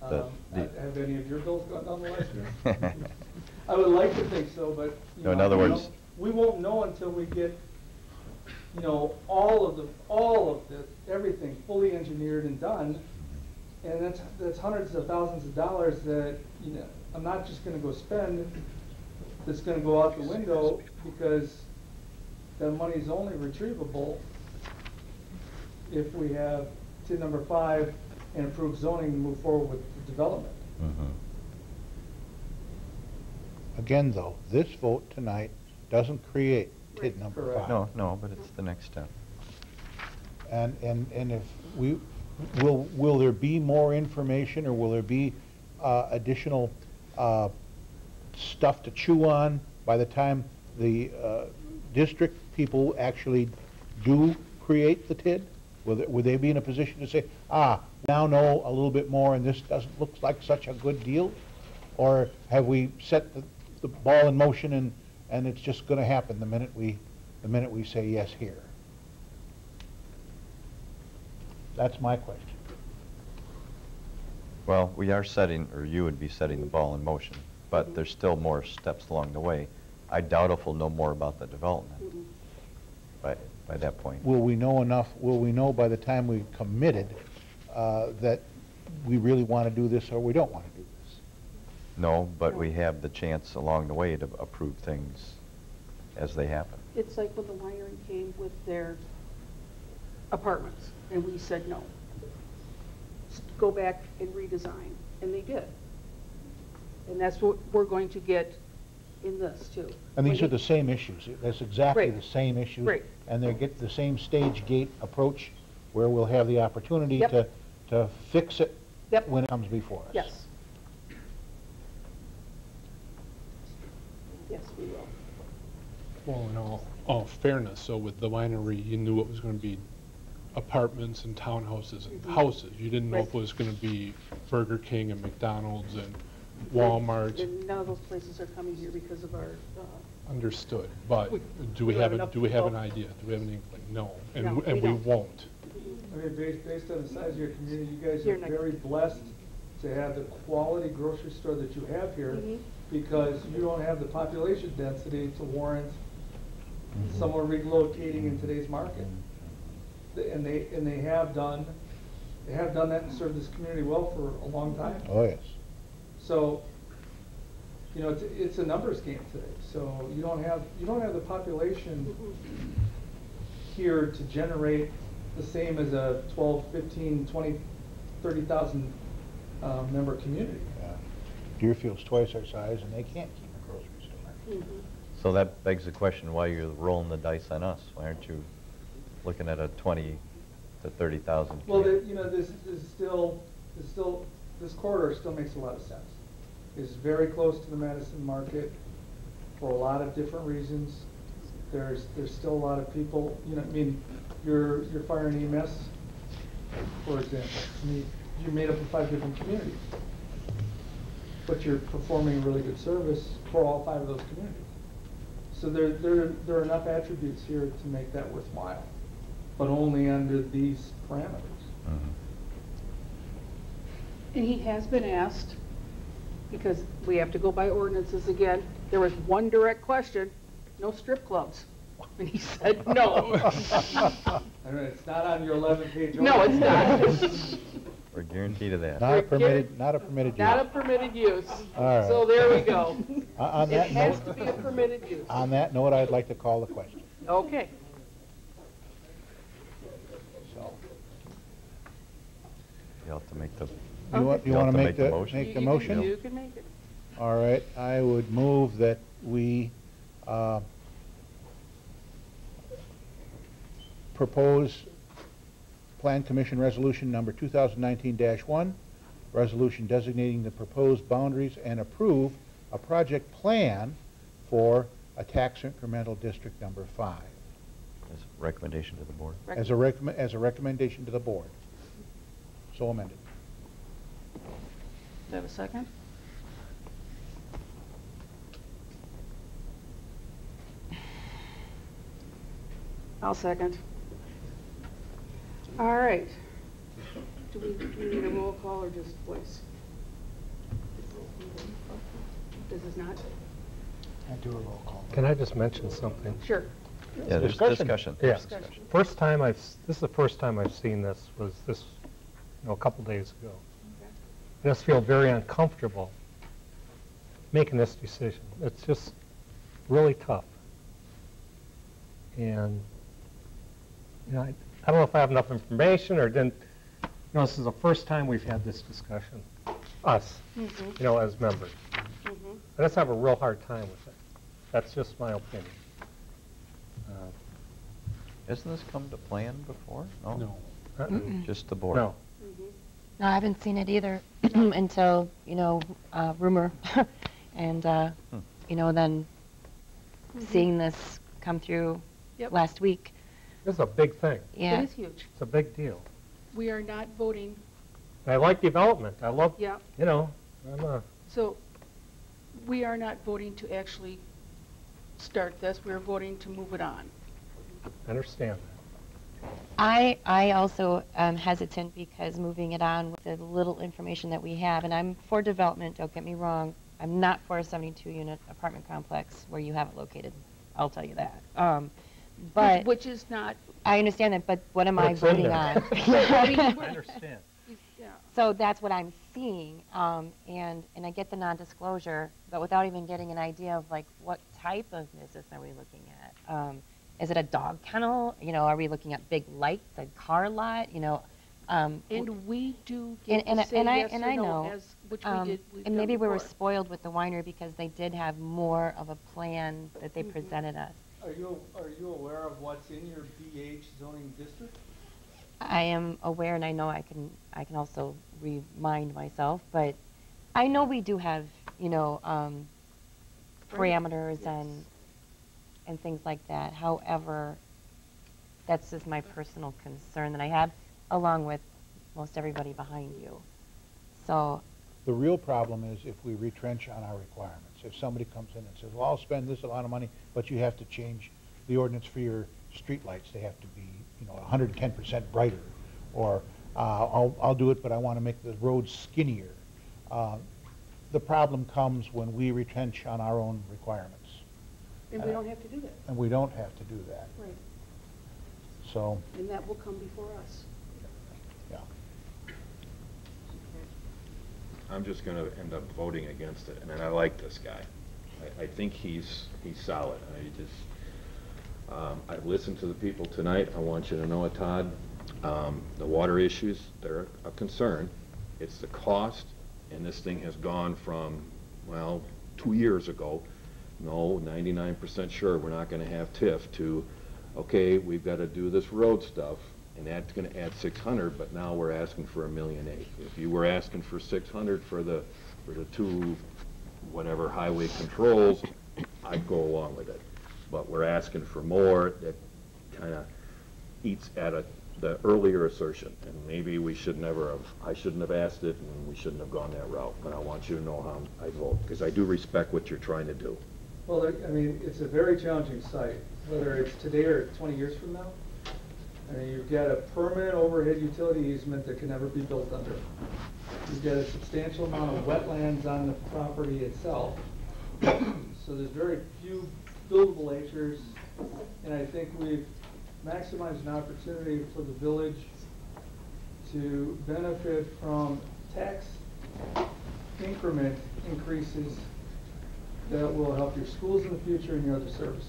Have any of your bills gone down the last year? I would like to think so, but you know, in other words, we won't know until we get, you know, all of this, everything fully engineered and done, and that's hundreds of thousands of dollars that, you know, I'm not just going to go spend. That's going to go out the window because that money is only retrievable if we have TID number 5 and approved zoning to move forward with the development. Again, though, this vote tonight doesn't create TID number 5. No, but it's the next step. And if we, will there be more information, or will there be additional stuff to chew on by the time the district people actually do create the TID? Would they be in a position to say, now know a little bit more and this doesn't look like such a good deal? Or have we set the ball in motion and it's just going to happen the minute we say yes here? That's my question. Well, we are setting, or you would be setting the ball in motion, but there's still more steps along the way. I doubt if we'll know more about the development by that point. Will we know enough, will we know by the time we committed that we really want to do this or we don't want to do this. No, but we have the chance along the way to approve things as they happen. It's like when the winery came with their apartments, and we said no. Go back and redesign, and they did. And that's what we're going to get in this, too. And these are the same issues. That's exactly Right. the same issues. Right. And they get the same stage gate approach where we'll have the opportunity Yep. to fix it Yep. when it comes before us. Yes. Yes, we will. Well, in all fairness, so with the winery, you knew it was going to be apartments and townhouses and houses. You didn't know if it was going to be Burger King and McDonald's and Walmart. And none of those places are coming here because of our, Understood, but do we we have don't an have do we have an people. idea? Do we have an inkling? No, and No, and we we don't. won't. I mean, based on the size of your community, you guys You're are not- very blessed to have the quality grocery store that you have here, because you don't have the population density to warrant someone relocating in today's market. And they have done that and served this community well for a long time. Oh, yes. So, you know, it's a numbers game today. So you don't have the population here to generate the same as a 12, 15, 20, 30,000 member community. Deerfield's twice our size, and they can't keep a grocery store. So that begs the question, why you're rolling the dice on us? Why aren't you looking at a 20 to 30,000? Well, you know, this corridor still makes a lot of sense. It's very close to the Madison market for a lot of different reasons. There's still a lot of people, you know, I mean, your fire and EMS, for example, I mean, you're made up of 5 different communities, but you're performing a really good service for all 5 of those communities. So there are enough attributes here to make that worthwhile, but only under these parameters. And he has been asked, because we have to go by ordinances again, there was one direct question, no strip clubs. And he said no. All right, it's not on your 11-page. No, it's not. We're guaranteed of that. Not a permitted use. Not a permitted use. All right. So there we go. On It that has note- to be a permitted use. On that note, I'd like to call the question. Okay. So, You have to make the. you want You'll to have make the motion? motion? You can make it. All right, I would move that we propose Plan Commission Resolution number 2019-1, resolution designating the proposed boundaries and approve a project plan for a tax incremental district number 5. As a recommendation to the board. As a recommendation to the board. So amended. Do I have a second? I'll second. All right. Do we need a roll call or just voice? This is not? I do a roll call. Can I just mention something? Sure. Yeah, there's discussion. Yeah. Discussion. This is the first time I've seen this, was this, a couple days ago. I just feel very uncomfortable making this decision. It's just really tough. And, I don't know if I have enough information or didn't, this is the first time we've had this discussion, us, as members. I just have a real hard time with it. That's just my opinion. Hasn't this come to plan before? No. Just the board? No. No, I haven't seen it either until, rumor. And, then seeing this come through last week. This is a big thing. Yeah. It is huge. It's a big deal. We are not voting. And I like development. I love, Yeah. So we are not voting to actually start this. We're voting to move it on. I understand that. I also am hesitant because moving it on with the little information that we have, and I'm for development, don't get me wrong. I'm not for a 72-unit apartment complex where you have it located. I'll tell you that. But which is not. I understand that, but what am But I it's in voting there. on? I understand. Yeah. So that's what I'm seeing, and I get the non-disclosure, but without even getting an idea of like what type of business are we looking at? Is it a dog kennel? You know, are we looking at big lights, a car lot? You know, And we do get to say yes or I no, know, as, which we did, we've and done maybe we were before. spoiled with the winery because they did have more of a plan that they presented us. Are you aware of what's in your BH zoning district? I am aware, and I know I can also remind myself, but I know we do have, you know, parameters Yes. and things like that. However, that's just my personal concern that I have, along with most everybody behind you. So, The real problem is if we retrench on our requirements. If somebody comes in and says, well, I'll spend this amount of money, but you have to change the ordinance for your streetlights. They have to be, you know, 110% brighter. Or I'll do it, but I want to make the roads skinnier. The problem comes when we retrench on our own requirements. And we don't have to do that. And we don't have to do that. Right. So, And that will come before us. yeah. I'm just going to end up voting against it, and I like this guy. I think he's solid. I've listened to the people tonight. I want you to know it, Todd. The water issues, they're a concern. It's the cost, and this thing has gone from, well, 2 years ago, no, 99% sure we're not going to have TIF, to, okay, we've got to do this road stuff, and that's going to add 600, but now we're asking for $1.8 million. If you were asking for 600 for the two whatever highway controls, I'd go along with it. But we're asking for more. That kind of eats at the earlier assertion, and maybe we should never have. I shouldn't have asked it, and we shouldn't have gone that route. But I want you to know how I vote, because I do respect what you're trying to do. Well, I mean, it's a very challenging site, whether it's today or 20 years from now. I mean, you've got a permanent overhead utility easement that can never be built under. You've got a substantial amount of wetlands on the property itself. So there's very few buildable acres, and I think we've maximized an opportunity for the village to benefit from tax increment increases that will help your schools in the future and your other services.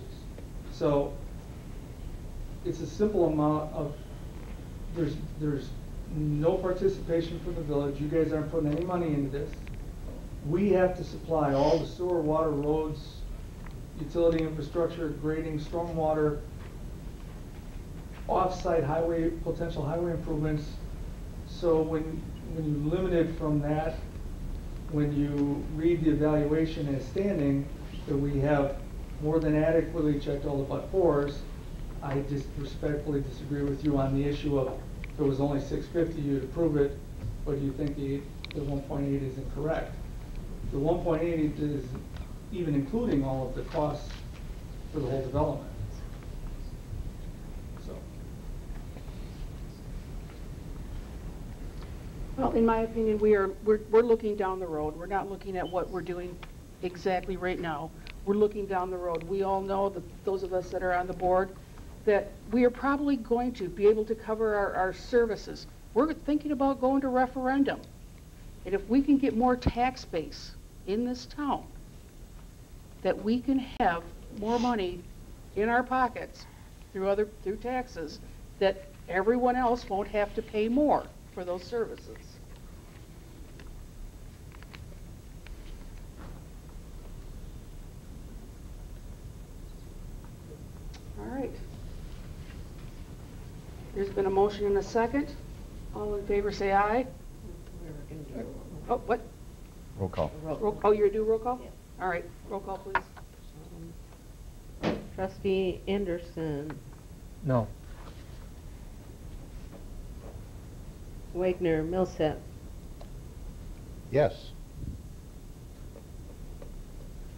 So it's a simple amount of, there's no participation from the village. You guys aren't putting any money into this. We have to supply all the sewer, water, roads, utility infrastructure, grading, stormwater, off-site highway, potential highway improvements. So when you limit it from that, when you read the evaluation as standing, that we have more than adequately checked all the but-fors, I just respectfully disagree with you on the issue of if it was only 650, you'd approve it, but you think the 1.8 is incorrect. The 1.8 is even including all of the costs for the whole development. So. Well, in my opinion, we're looking down the road. We're not looking at what we're doing exactly right now. We're looking down the road. We all know, that those of us that are on the board, that we are probably going to be able to cover our services. We're thinking about going to referendum. And if we can get more tax base in this town, that we can have more money in our pockets through taxes, that everyone else won't have to pay more for those services. All right. There's been a motion and a second. All in favor say aye. Oh, what? Roll call. Oh, you're do roll call? All right, roll call, please. Trustee Anderson, No. Wagner, Millsap, Yes.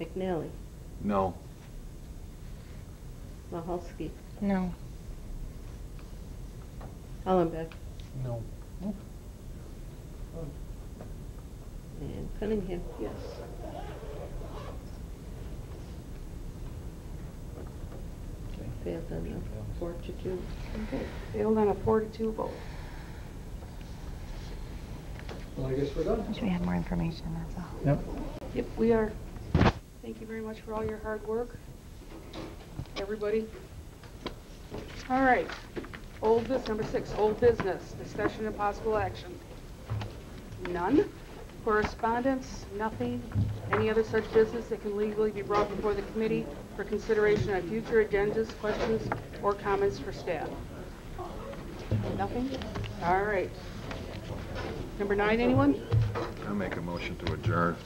McNally, No. Mahalski, No. Hollenbeck, No. and Cunningham. Yes. Failed on the 4-2. Okay, failed on a 4-2 vote. Well, I guess we're done. Wish we had more information, that's all. Yep. Yep, we are. Thank you very much for all your hard work, everybody. All right, number 6, old business, discussion and possible action. None. Correspondence, nothing. Any other such business that can legally be brought before the committee for consideration on future agendas, questions, or comments for staff? Nothing? All right. Number 9, anyone? I'll make a motion to adjourn.